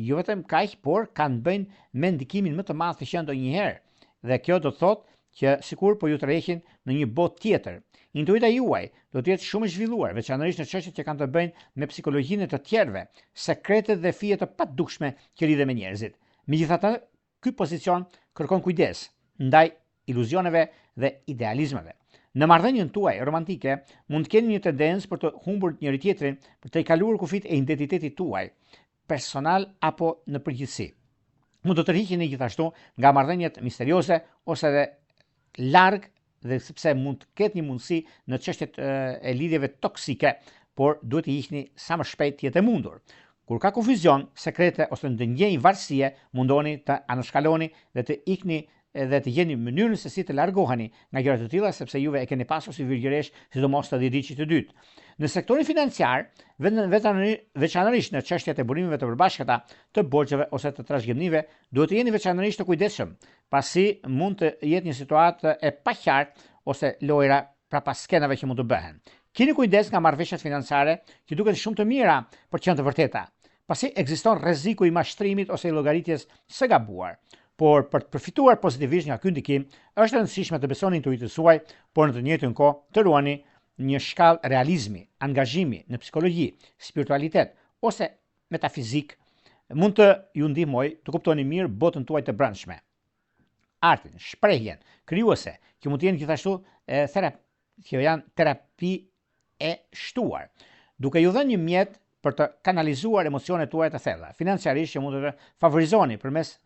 jo vetëm kaq, por kanë bëjnë me ndikimin më të madh të qenë ndonjëherë. Dhe kjo do të thotë që sikur po ju tërheqin në një botë tjetër. Intuita juaj do të jetë shumë e zhvilluar, veçanërisht në çështjet që kanë të bëjnë me psikologjinë e të tjerëve, sekretet dhe fije të padukshme që lidhen me njerëzit. Megjithatë, ky pozicion kërkon kujdes ndaj iluzioneve dhe idealizmeve. Në marrëdhënien tuaj romantike mund të keni një tendencë për të humbur njëri tjetrin, për të kaluar kufit e identitetit tuaj, personal apo në përgjithësi. Mund të tërhiqeni gjithashtu nga marrëdhëniet misterioze ose edhe larg dhe sepse mund të ketë një mundësi në çështjet e lidhjeve toksike, por duhet të hiqni sa më shpejt të jetë mundur. Kur ka konfuzion, sekrete ose ndonjë varësie, mundoni të anashkaloni dhe të ikni dhe të gjeni mënyrën se si të largoheni nga gjëra të tilla, sepse juve e keni pasur si virgjëresh, sidomos të rrjedhit të dytë. Në sektorin financiar, veçanërisht në çështjet e burimeve të përbashkëta, të borxheve ose të trashëgimive, duhet të jeni veçanërisht të kujdesshëm, pasi mund të jetë një situatë e paqartë ose lojra prapas skenave që mund të bëhen. Keni kujdes nga marrëveshjet financiare që duken shumë të mira për të qenë të vërteta, pasi ekziston rreziku i mashtrimit ose i llogaritjes së gabuar. Por për të përfituar pozitivisht nga ky ndikim, është e rëndësishme të besoni intuitës suaj, por në të njëjtën kohë të ruani një shkallë realizmi, angazhimi në psikologji, spiritualitet ose metafizik mund të ju ndihmojë të kuptoni mirë botën tuaj të brendshme. Artin, shprehjen krijuese, që mund të jenë gjithashtu që janë terapi e shtuar, duke ju dhënë një mjet për të kanalizuar emocionet tuaja të thella, financiarisht që mund të favorizoni përmes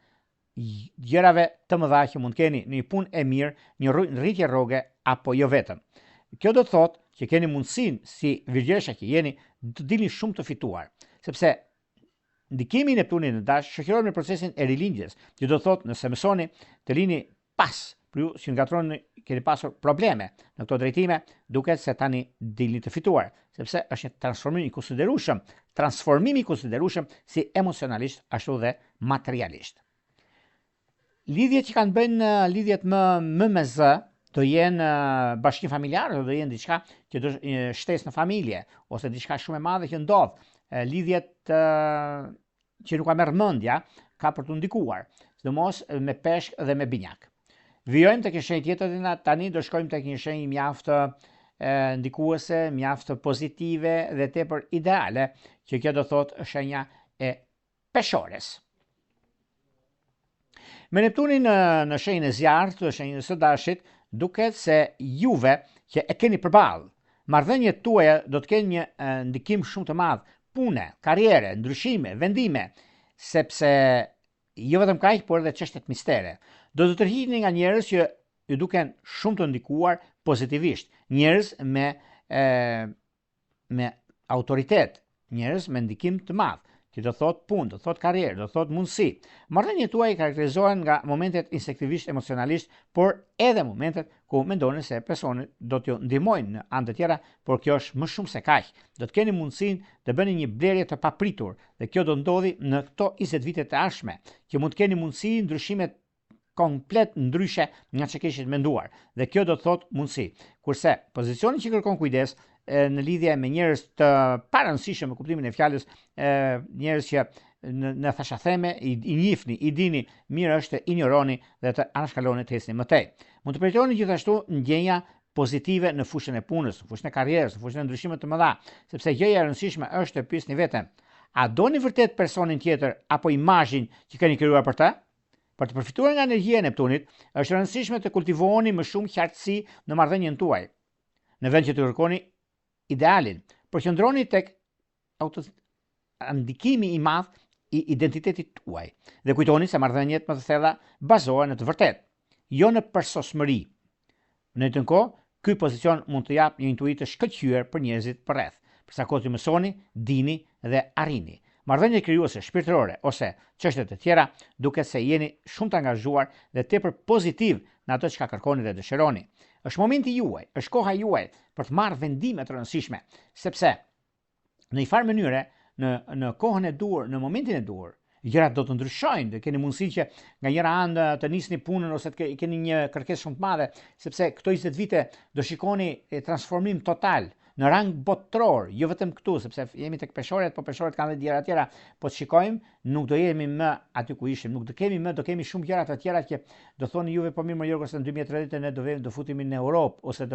gjërave të mëdha që mund keni në një punë e mirë, një rritje rroge apo jo vetëm. Kjo do të thotë që keni mundësinë si virgjëresha që jeni të dilni shumë të fituar, sepse ndikimi i Neptunit në Dash shoqërohet me procesin e rilindjes, që do të thotë nëse mësoni të lini pas, për ju që ngatroni keni pasur probleme në këto drejtime, duket se tani dilni të fituar, sepse është një transformim i konsiderueshëm si emocionalisht ashtu dhe materialisht. Lidhjet që kanë bënë lidhjet më me zë do jenë bashkim familjar, do jenë diçka që do shtesë në familje ose diçka shumë e madhe që ndodh. Lidhjet që nuk ka merr mendja ka për të ndikuar, sidomos me peshk dhe me binjak. Vijojmë tek një shenjë tjetër tani do shkojmë tek një shenjë mjaft ndikuese, mjaft pozitive dhe tepër ideale, që kjo do thotë shenja e peshores. Me Neptunin në shenjën e zjarrt, shenjën së Dashit, duket se juve që e keni përballë, marrëdhëniet tuaja do të kenë një ndikim shumë të madh, pune, karriere, ndryshime, vendime, sepse jo vetëm kaq, por edhe çështjet mistere. Do të tërhiqeni nga njerëz që ju duken shumë të ndikuar pozitivisht, njerëz me autoritet, njerëz me ndikim të madh, që do thot punë, do thot karrierë, do thot mundësi. Marrëdhëniet tuaja karakterizohen nga momentet instinktivisht emocionalisht, por edhe momentet ku mendoni se personat do t'ju ndihmojnë në anë të tjera, por kjo është më shumë se kaq. Do të keni mundësinë të bëni një blerje të papritur, dhe kjo do ndodhi në këto 20 vite të ardhshme, që mund të keni mundësi ndryshime komplet ndryshe nga që kishit menduar, dhe kjo do të thot mundësi. Kurse pozicioni që kërkon kujdes në lidhje me njerëz të parëndësishëm në kuptimin e fjalës, njerëz që në thashatheme i njihni, i dini, mirë është të injoroni dhe të anashkaloni të ecni më tej. Mund të përjetoni gjithashtu ndjenja pozitive në fushën e punës, në fushën e karrierës, në fushën e ndryshimeve të mëdha, sepse gjëja e rëndësishme është të pyesni veten, a doni vërtet personin tjetër apo imazhin që keni krijuar për të? Për të përfituar nga energjia e Neptunit, është rëndësishme të kultivoni më shumë qartësi në marrëdhënien tuaj. Në vend që të kërkoni idealin, përqendroni tek ndikimi i madh i identitetit tuaj dhe kujtoni se marrëdhëniet më të thella bazohen në të vërtetë, jo në përsosmëri. Në të njëjtën kohë, ky pozicion mund të japë një intuit të shkëlqyer për njerëzit përreth, për sa kohë të mësoni, dini dhe arrini. Marrëdhënie krijuese shpirtërore ose çështje të tjera, duket se jeni shumë të angazhuar dhe tepër pozitiv në ato që kërkoni dhe dëshironi. Është momenti juaj, është koha juaj për të marrë vendime të rëndësishme, sepse në një farë mënyre, në kohën e duhur, në momentin e duhur, gjërat do të ndryshojnë, dhe keni mundësi që nga njëra anë të nisni punën ose të keni një kërkesë shumë të madhe, sepse këto 20 vite do shikoni transformim total në rang botëror, jo vetëm këtu, sepse jemi tek peshoret, po peshoret kanë edhe gjëra tjera, po të shikojmë, nuk do jemi më aty ku ishim, nuk do kemi shumë gjëra të tjera që do thoni juve, po mirë më Jorgo, se në 2030 ne do futemi në Europë, ose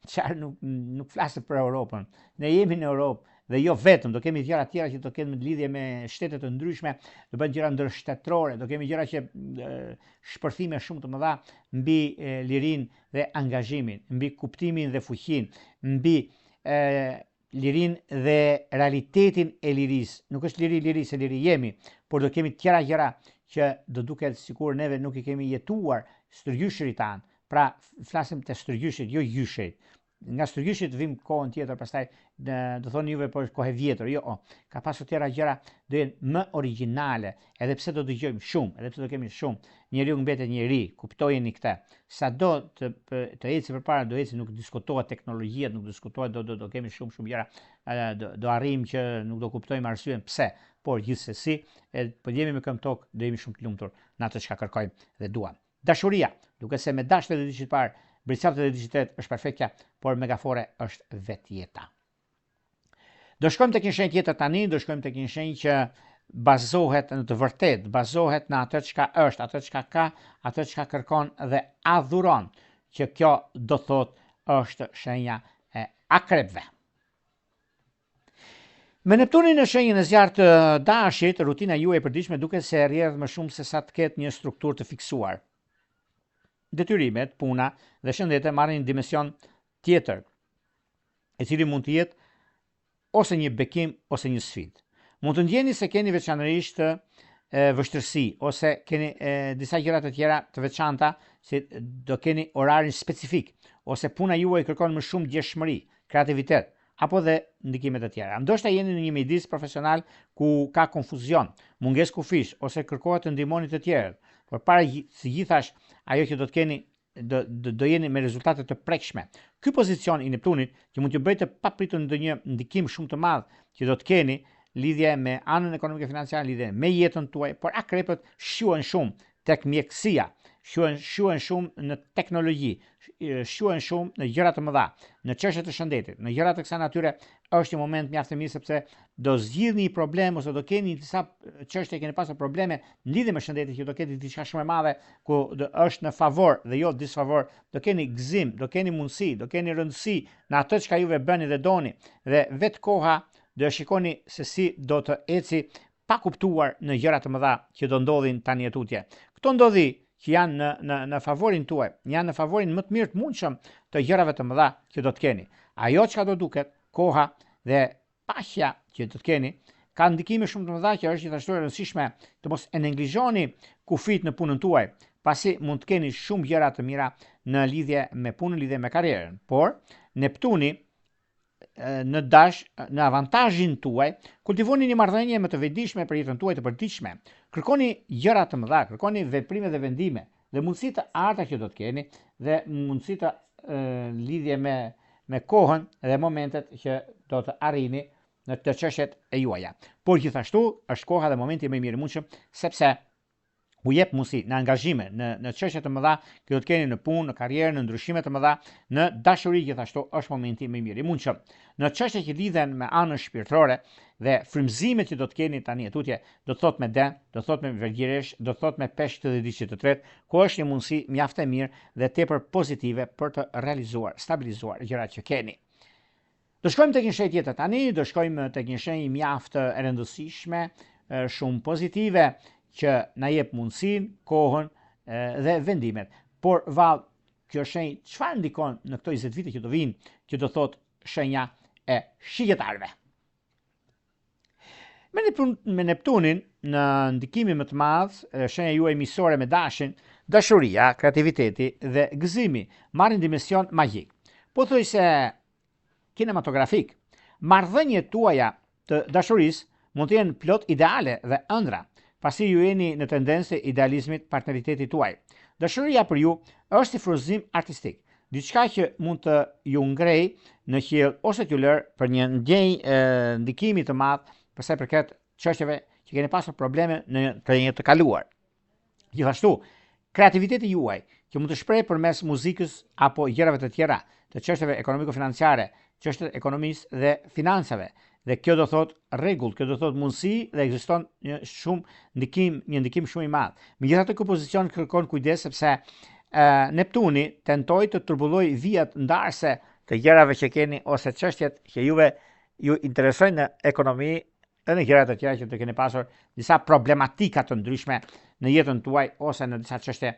çfarë nuk flaset për Europën. Ne jemi në Europë, dhe jo vetëm, do kemi gjëra tjera që do kenë lidhje me shtete të ndryshme, do bëjnë gjëra ndërshtetërore, do kemi gjëra që shpërthime shumë të mëdha mbi lirinë dhe angazhimin, mbi kuptimin dhe fuqinë, mbi lirinë dhe realitetin e lirisë. Nuk është liri se liri jemi, por do kemi tjera gjëra që do duket sikur neve nuk i kemi jetuar stërgjyshurit tanë. Pra, flasim të stërgjyshit, jo gjyshet. Nga stërgjyshit vim kohën tjetër, pastaj do thoni juve po është kohë vjetër, jo, ka pasur tjera gjëra do jenë më origjinale, edhe pse do dëgjojmë shumë, edhe pse do kemi shumë, njeriu mbetet njeri, kuptojeni këtë. Sado të eci përpara do eci, nuk diskutohet teknologjia, nuk diskutohet, do kemi shumë gjëra, do arrijmë që nuk do kuptojmë arsyen pse, por gjithsesi, po jemi me këmbë tokë, do jemi shumë të lumtur në atë çka kërkojmë dhe duam. Dashuria, duke se me dashur dhe diçit parë, bricavë dhe diçitet është perfektja, por megafore është vetë jeta. Do shkojmë tek një shenjë tjetër tani, do shkojmë tek një shenjë që bazohet në të vërtetë, bazohet në atë çka është, atë çka ka, atë çka kërkon dhe adhuron, që kjo do thotë është shenja e akrebëve. Me Neptunin në shenjën e zjarrt të Dashit, rutina juaj e përditshme duket se rrjedh më shumë se sa të ketë një strukturë të fiksuar. Detyrimet, puna dhe shëndete marrin një dimension tjetër, i cili mund të jetë ose një bekim ose një sfidë. Mund të ndjeni se keni veçanërisht vështirësi ose keni disa gjëra të tjera të veçanta, si do keni orarin specifik ose puna juaj kërkon më shumë gjeshmëri, kreativitet apo dhe ndikime të tjera. Ndoshta jeni në një mjedis profesional ku ka konfuzion, mungesë kufish ose kërkohet të ndihmoni të tjerët. Përpara së gjithash, ajo që do të keni do jeni me rezultate të prekshme. Ky pozicion i Neptunit që mund t'ju bëjë të papritur ndonjë ndikim shumë të madh që do të keni lidhje me anën ekonomike financiare, lidhje me jetën tuaj, por akrepët shquhen shumë tek mjekësia, shquhen shumë në teknologji, shquhen shumë në gjëra të mëdha, në çështje të shëndetit, në gjëra të kësaj natyre. Është një moment mjaft i mirë sepse do zgjidhni një problem ose do keni disa çështje keni pasur probleme në lidhje me shëndetin që do keni diçka shumë e madhe ku është në favor dhe jo disfavor, do keni gëzim, do keni mundësi, do keni rëndësi në atë çka juve bëni dhe doni, dhe vetë koha do shikoni se si do të eci pa kuptuar në gjëra të mëdha që do ndodhin tani tutje. Këto ndodhi që janë në favorin tuaj, janë në favorin më të mirë të mundshëm të gjërave të mëdha që do të keni. Ajo çka do duket, koha dhe paqja që do të keni, ka ndikime shumë të mëdha që është gjithashtu e rëndësishme të mos e neglizhoni kufit në punën tuaj, pasi mund të keni shumë gjëra të mira në lidhje me punën, lidhje me karrierën. Por Neptuni në avantazhin tuaj, kultivoni një marrëdhënie më të vetëdijshme për jetën tuaj të përditshme. Kërkoni gjëra të mëdha, kërkoni veprime dhe vendime dhe mundësi të arta që do të keni dhe mundësi të lidhje me kohën dhe momentet që do të arrini në të çështjet e juaja. Por gjithashtu është koha dhe momenti më i mirë i mundshëm sepse u jep mundësi në angazhime, në çështje të mëdha që do të keni në punë, në karrierë, në ndryshime të mëdha, në dashuri gjithashtu është momenti më i mirë i mundshëm. Në çështje që lidhen me anën shpirtërore dhe frymëzimet që do të keni tani tutje, do të thot me den, do të thot me vergjiresh, do të thot me peshq të diçit të tretë, ku është një mundësi mjaft e mirë dhe tepër pozitive për të realizuar, stabilizuar gjërat që keni. Do shkojmë tek një shenjë tjetër tani, do shkojmë tek një shenjë mjaft e rëndësishme, shumë pozitive, që na jep mundësinë, kohën dhe vendimet. Por vallë, kjo shenjë çfarë ndikon në këto 20 vite që do vinë, që do thot shenja e shigjetarëve. Me Neptunin në ndikimin më të madh, shenja juaj miqësore me dashin, dashuria, kreativiteti dhe gëzimi marrin dimension magjik. Po thuaj se kinematografik. Marrëdhëniet tuaja të dashurisë mund të jenë plot ideale dhe ëndra, pasi ju jeni në tendencë idealizmit partneritetit tuaj. Dashuria për ju është si frymëzim artistik, diçka që mund të ju ngrej në qiell ose t'ju lër për një ndjenjë ndikimi të madh për sa i përket çështjeve që keni pasur probleme në të një të kaluar. Gjithashtu, kreativiteti juaj që mund të shprehë përmes muzikës apo gjërave të tjera, të çështjeve ekonomiko-financiare, çështjet ekonomisë dhe financave. Dhe kjo do thot rregull, kjo do thot mundësi dhe ekziston një ndikim shumë i madh. Megjithatë ky pozicion kërkon kujdes sepse Neptuni tentoi të turbullojë vijat ndarëse të gjërave që keni ose çështjet që ju interesojnë në ekonomi dhe në gjëra të tjera që të keni pasur disa problematika të ndryshme në jetën tuaj ose në disa çështje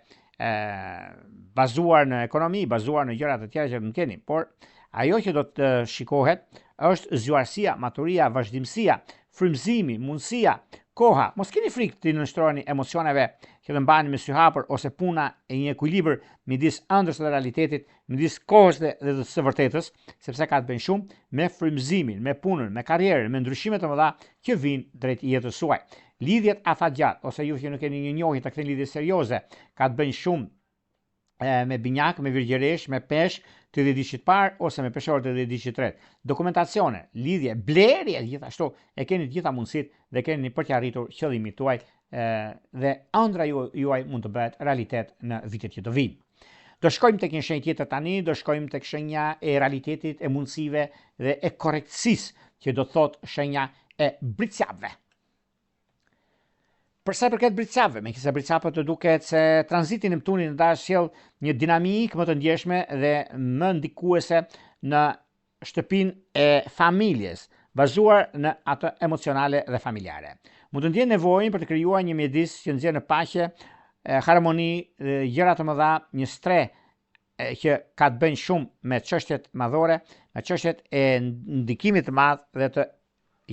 bazuar në ekonomi, bazuar në gjëra të tjera që nuk keni. Por ajo që do të shikohet është zgjuarësia, maturia, vazhdimësia, frymëzimi, mundësia, koha. Mos keni frikë të nënshtroheni emocioneve që të mbani me sy hapur ose puna e një ekuilibër midis ëndrrës dhe realitetit, midis kohës dhe së vërtetës, sepse ka të bëjë shumë me frymëzimin, me punën, me karrierën, me ndryshimet e mëdha që vijnë drejt jetës suaj. Lidhjet afatgjatë ose ju që nuk keni një njohje të këtij lidhje serioze, ka të bëjë shumë me binjak, me virgjeresh, me peshk të dhjetë parë ose me peshorë të dhjetë tretë. Dokumentacione, lidhje, blerje, gjithashtu e keni të gjitha mundësitë dhe keni për të arritur qëllimin tuaj dhe ëndra juaj mund të bëhet realitet në vitet që do vinë. Do shkojmë tek një shenjë tjetër tani, do shkojmë tek shenja e realitetit, e mundësive dhe e korrektësisë që do thot shenja e britsjapëve. Për sa i përket britsjapëve, meqenëse britsjapët të duket se tranziti Neptuni në dash sjell një dinamikë më të ndjeshme dhe më ndikuese në shtëpinë e familjes, bazuar në atë emocionale dhe familjare. Mund të ndjen nevojën për të krijuar një mjedis që nxjerr në paqe, harmoni, gjëra të mëdha, një stre që ka të bëjë shumë me çështjet madhore, me çështjet e ndikimit të madh dhe të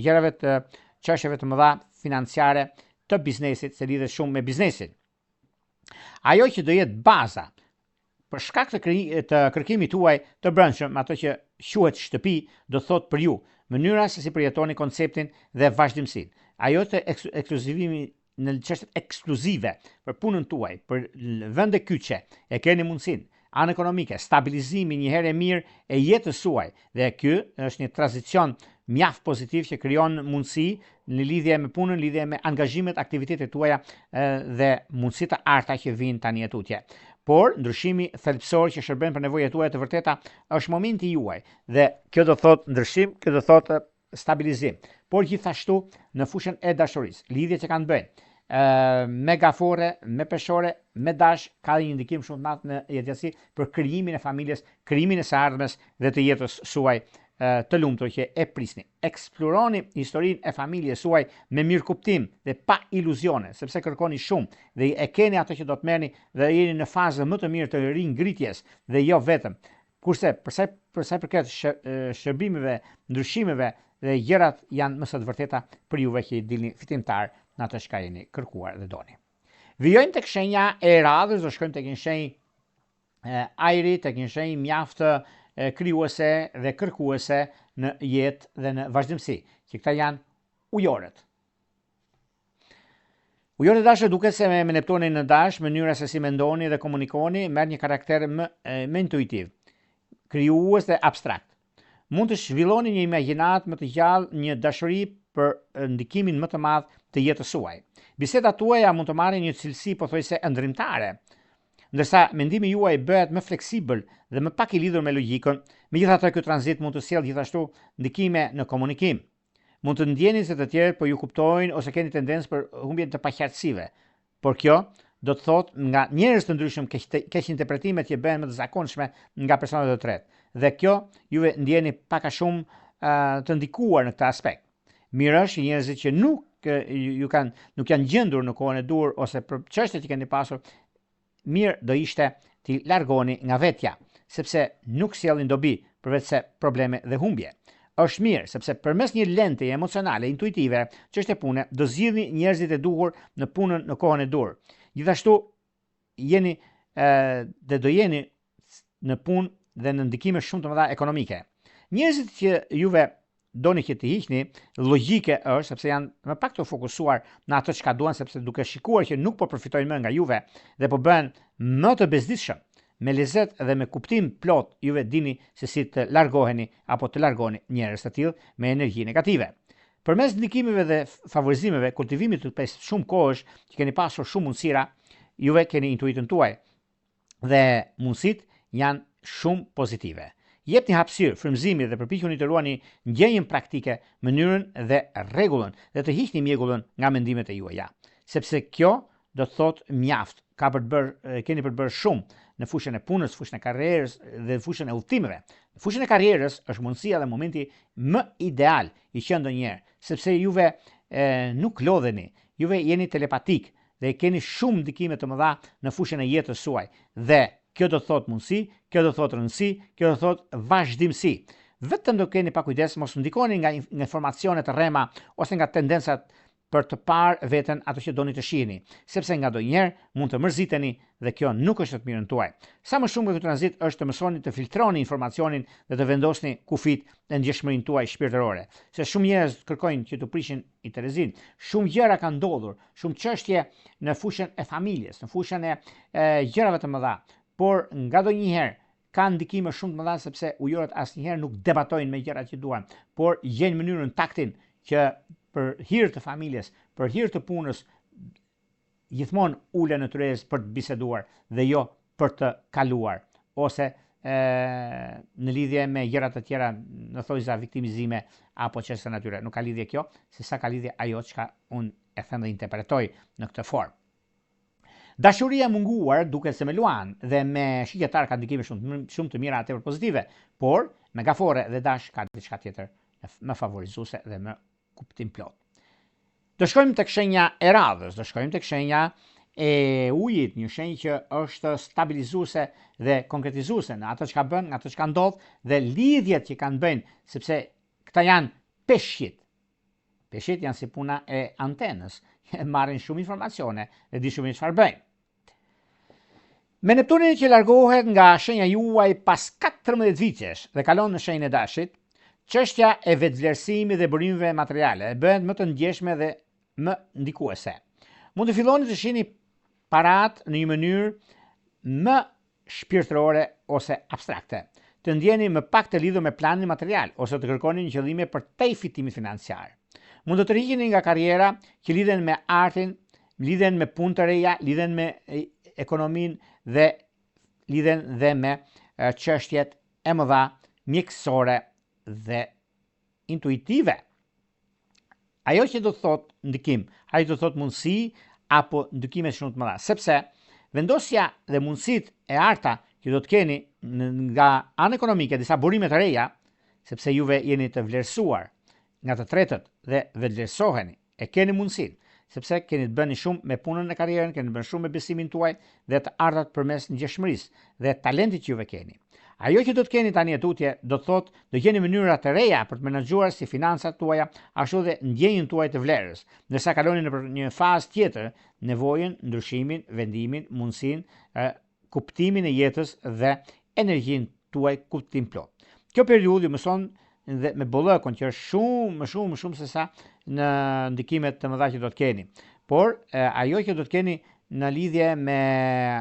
gjërave të çështjeve të mëdha financiare të biznesit se lidhet shumë me biznesin. Ajo që do jetë baza për shkak të kërkimit tuaj të brendshëm, ato që quhet shtëpi, do thot për ju mënyra se si përjetoni konceptin dhe vazhdimsinë. Ajo të ekskluzivimi në çështjet ekskluzive për punën tuaj, për vende kyçe, e keni mundësinë anë ekonomike, stabilizimi një herë e mirë e jetës suaj, dhe ky është një tranzicion mjaft pozitiv që krijon mundësi në lidhje me punën, lidhje me angazhimet, aktivitetet tuaja dhe mundësitë të arta që vijnë tani tutje. Por ndryshimi thelbësor që shërben për nevojat tuaja të vërteta është momenti juaj, dhe kjo do thotë ndryshim, kjo do thotë stabilizim. Por gjithashtu në fushën e dashurisë, lidhjet që kanë bënë me gafore, me peshore, me dash, ka një ndikim shumë të madh në jetësi për krijimin e familjes, krijimin e së ardhmes dhe të jetës suaj të lumtur që e prisni. Eksploroni historinë e familjes suaj me mirëkuptim dhe pa iluzione, sepse kërkoni shumë dhe e keni ato që do të merrni dhe jeni në fazën më të mirë të ringritjes dhe jo vetëm. Kurse përsa përket shërbimeve, ndryshimeve dhe gjërat janë më së vërteta për juve që i dilni fitimtar në atë çka jeni kërkuar dhe doni. Vijojmë tek shenja e radhës, do shkojmë tek një shenjë ajri, tek një shenjë mjaft krijuese dhe kërkuese në jetë dhe në vazhdimsi, që këta janë ujorët. Ujorët dashë duket se me Neptunin në dash, mënyra se si mendoni dhe komunikoni merr një karakter më intuitiv, krijues dhe abstrakt. Mund të zhvilloni një imagjinat më të gjallë, një dashuri për ndikimin më të madh të jetës suaj. Bisedat tuaja mund të marrin një cilësi pothuajse ëndrrimtare, ndërsa mendimi juaj bëhet më fleksibël dhe më pak i lidhur me logjikën. Megjithatë, ky tranzit mund të sjellë gjithashtu ndikime në komunikim. Mund të ndjeni se të tjerët po ju kuptojnë ose keni tendencë për humbjen të paqartësive. Por kjo do të thotë nga njerëz të ndryshëm keq interpretimet që bëhen më të zakonshme nga personat e tretë. Dhe kjo juve ndjeni pak a shumë të ndikuar në këtë aspekt. Mirë është njerëzit që nuk janë gjendur në kohën e dur ose për çështjet që keni pasur, mirë do ishte t'i largoni nga vetja, sepse nuk sjellin dobi përveç se probleme dhe humbje. Është mirë sepse përmes një lente emocionale, intuitive, çështje pune, do zgjidhni njerëzit e duhur në punën në kohën e dur. Gjithashtu jeni dhe do jeni në punë dhe në ndikime shumë të mëdha ekonomike. Njerëzit që juve doni që të hiqni, logjike është sepse janë më pak të fokusuar në atë çka duan, sepse duke shikuar që nuk po përfitojnë më nga juve dhe po bëhen më të bezdisshëm, me lezet dhe me kuptim plot, juve dini se si të largoheni apo të largoni njerëz të tillë me energji negative. Përmes ndikimeve dhe favorizimeve, kultivimit të pesë shumë kohësh që keni pasur shumë mundësira, juve keni intuitën tuaj dhe mundësit janë shumë pozitive. Jepni hapësirë, frymëzimit dhe përpiquni të ruani ndjenjën praktike, mënyrën dhe rregullën dhe të hiqni mjegullën nga mendimet e juaja. Sepse kjo do të thotë mjaft, keni për të bërë shumë në fushën e punës, fushën e karrierës dhe fushën e udhëtimeve. Në fushën e karrierës është mundësia dhe momenti më ideal i qenë ndonjëherë, sepse juve nuk lodheni, juve jeni telepatik dhe keni shumë ndikime të mëdha në fushën e jetës suaj dhe kjo do të thotë mundësi, kjo do të thotë rëndësi, kjo do të thotë vazhdimsi. Vetëm do keni pak kujdes, mos ndikoni nga informacione të rrema ose nga tendencat për të parë veten ato që doni të shihni, sepse ngadonjëherë mund të mërziteni dhe kjo nuk është të mirën tuaj. Sa më shumë këtë tranzit është të mësoni të filtroni informacionin dhe të vendosni kufit në ndjeshmërinë tuaj shpirtërore. Se shumë njerëz kërkojnë që të prishin interesin, shumë gjëra kanë ndodhur, shumë çështje në fushën e familjes, në fushën e gjërave të mëdha. Por ngadonjëherë kanë ndikime shumë të mëdha sepse ujorët asnjëherë nuk debatojnë me gjërat që duan, por gjejnë mënyrën, taktin që për hir të familjes, për hir të punës, gjithmonë ulen në tryezë për të biseduar dhe jo për të kaluar ose në lidhje me gjëra të tjera, në thojza viktimizime apo çështje natyre. Nuk ka lidhje kjo, se sa ka lidhje ajo çka unë e them dhe interpretoj në këtë formë. Dashuria munguar duket se me Luan dhe me shigjetar ka ndikime shumë të mira tepër pozitive, por me gafore dhe dash ka diçka tjetër më favorizuese dhe më kuptim plot. Do shkojmë tek shenja e radhës, do shkojmë tek shenja e ujit, një shenjë që është stabilizuese dhe konkretizuese në ato çka bën, ato çka ndodh dhe lidhjet që kanë bënë, sepse këta janë peshqit. Peshqit janë si puna e antenës, marrin shumë informacione dhe di shumë çfarë bëjnë. Me Neptunin që largohet nga shenja juaj pas 14 vitesh dhe kalon në shenjën e Dashit, çështja e vetvlerësimit dhe burimeve materiale bëhet më të ndjeshme dhe më ndikuese. Mund të filloni të shihni parat në një mënyrë më shpirtërore ose abstrakte, të ndjeni më pak të lidhur me planin material ose të kërkoni një qëllime për te fitimit financiar. Mund të tërhiqeni nga karriera që lidhen me artin, lidhen me punë të reja, lidhen me ekonominë dhe lidhen dhe me çështjet e mëdha mjekësore dhe intuitive. Ajo që do të thot ndikim, ajo do të thot mundësi apo ndikime shumë të mëdha, sepse vendosja dhe mundësitë e arta që do të keni nga anë ekonomike, disa burime të reja, sepse juve jeni të vlerësuar nga të tretët dhe vlerësoheni, e keni mundësinë, sepse keni të bëni shumë me punën e karrierën, keni të bëni shumë me besimin tuaj dhe të ardhat përmes ngjeshmërisë dhe talentit që juve keni. Ajo që do të keni tani tutje, do të thotë do keni mënyra të reja për të menaxhuar si financat tuaja, ashtu dhe ndjenjën tuaj të vlerës, ndërsa kaloni në një fazë tjetër, nevojën, ndryshimin, vendimin, mundësinë, kuptimin e jetës dhe energjinë tuaj kuptim plot. Kjo periudhë ju mëson dhe me bollëkun që është më shumë se sa në ndikimet të mëdha që do të keni. Por ajo që do të keni në lidhje me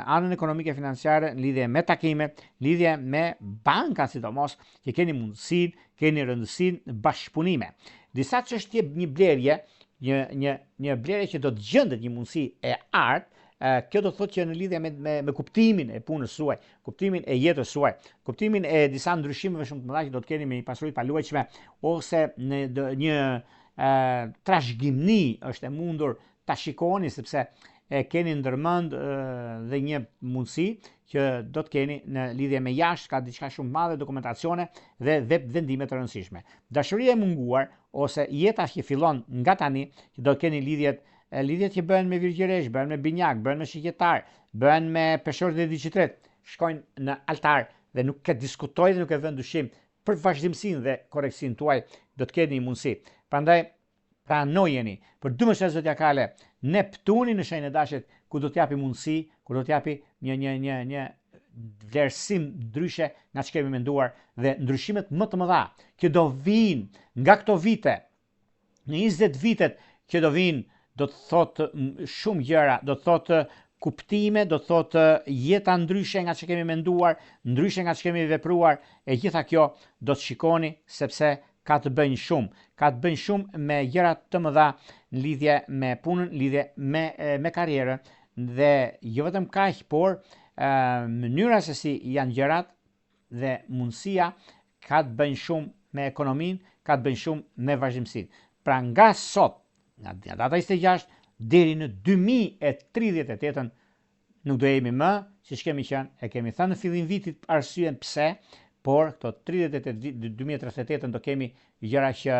anën ekonomike financiare, në lidhje me takimet, lidhje me banka sidomos, që keni mundësinë, keni rëndësinë bashkëpunime. Disa çështje një blerje, një blerje që do të gjendet një mundësi e artë, kjo do të thotë që në lidhje me kuptimin e punës suaj, kuptimin e jetës suaj, kuptimin e disa ndryshimeve shumë të mëdha që do të keni me një pasuri të paluajtshme ose në një trashëgimni është e mundur ta shikoni sepse keni ndërmend dhe një mundësi që do të keni në lidhje me jashtë, ka diçka shumë të madhe, dokumentacione dhe vendime të rëndësishme. Dashuria e munguar ose jeta që fillon nga tani, që do të keni lidhjet që bëhen me virgjëresh, bëhen me binjak, bëhen me shigjetar, bëhen me peshorët e digjitret, shkojnë në altar dhe nuk e diskutojnë dhe nuk e vënë dyshim për vazhdimsinë dhe korreksinë tuaj, do të keni një mundësi. Prandaj pranojeni për 12 zodiakale Neptuni në shenjën e Dashit, ku do t'japi mundësi, ku do t'japi një vlerësim ndryshe nga që kemi menduar dhe ndryshimet më të mëdha që do vinë nga këto vite, në 20 vitet që do vinë, do të thotë shumë gjëra, do të thotë kuptime, do të thotë jeta ndryshe nga që kemi menduar, ndryshe nga që kemi vepruar, e gjitha kjo do të shikoni sepse ka të bëjnë shumë me gjëra të mëdha në lidhje me punën, lidhje me karrierën dhe jo vetëm kaq, por mënyra se si janë gjërat dhe mundësia ka të bëjnë shumë me ekonominë, ka të bëjnë shumë me vazhdimsinë. Pra nga sot, nga data 26 deri në 2038 nuk do jemi më siç kemi qenë, e kemi thënë në fillim vitit arsyen pse, por këto 2038 do kemi gjëra që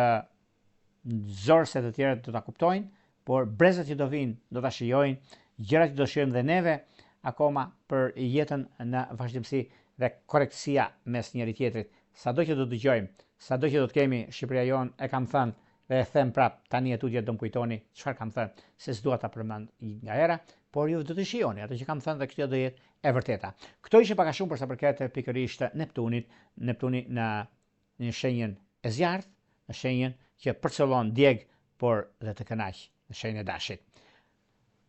zorse të tjerët do ta kuptojnë, por brezat që do vinë do ta shijojnë, gjërat që do shijojmë dhe neve akoma për jetën në vazhdimsi dhe korrektësia mes njëri tjetrit. Sado që do dëgjojmë, sado që do të kemi Shqipëria jonë, e kam thënë dhe e them prap, tani e tutje do më kujtoni çfarë kam thënë, se s'dua ta përmend nga era, por ju do të shihoni atë që kam thënë dhe kjo do jetë e vërteta. Këto ishin pak a shumë për sa përket pikërisht Neptunit, Neptuni në shenjën e zjarrt, në shenjën që përcëllon djeg, por dhe të kënaq në shenjën e Dashit.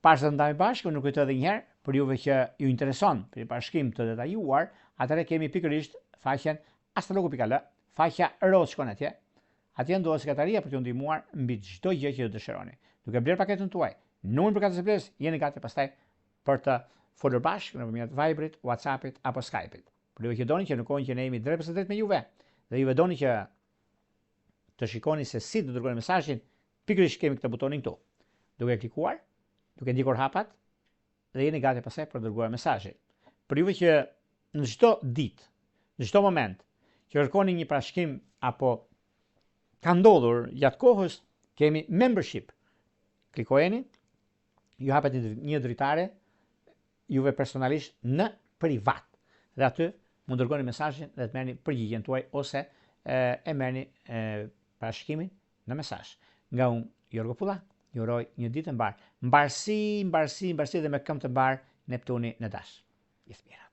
Pas të ndajmë bashkë, nuk kujtoj edhe një herë, për juve që ju intereson për një bashkim të detajuar, atëherë kemi pikërisht faqen astrologu.al, faqja roz shkon atje. Atje ndodhet sekretaria për t'ju ndihmuar mbi çdo gjë që ju dëshironi. Duke bler paketën tuaj, numrin për katër plesë, jeni gati pastaj për të folur bashkë nëpërmjet Viberit, WhatsAppit apo Skypit. Për ju që doni që në kohën që ne jemi drejt për drejt me juve, dhe juve doni që të shikoni se si të dërgoni mesazhin, pikërisht kemi këtë butonin këtu. Duke klikuar, duke ndikur hapat dhe jeni gati pastaj për të dërguar mesazhin. Për juve që në çdo ditë, në çdo moment që kërkoni një parashkim apo ka ndodhur gjatë kohës, kemi membership. Klikojeni, ju hapet një dritare juve personalisht në privat. Dhe aty mund dërgoni mesazhin dhe të merrni përgjigjen tuaj ose e merrni parashkimin në mesazh. Nga unë Jorgo Pulla, ju uroj një ditë të mbarë. Mbarësi dhe me këmbë të mbarë Neptuni në dash. Gjithë mira.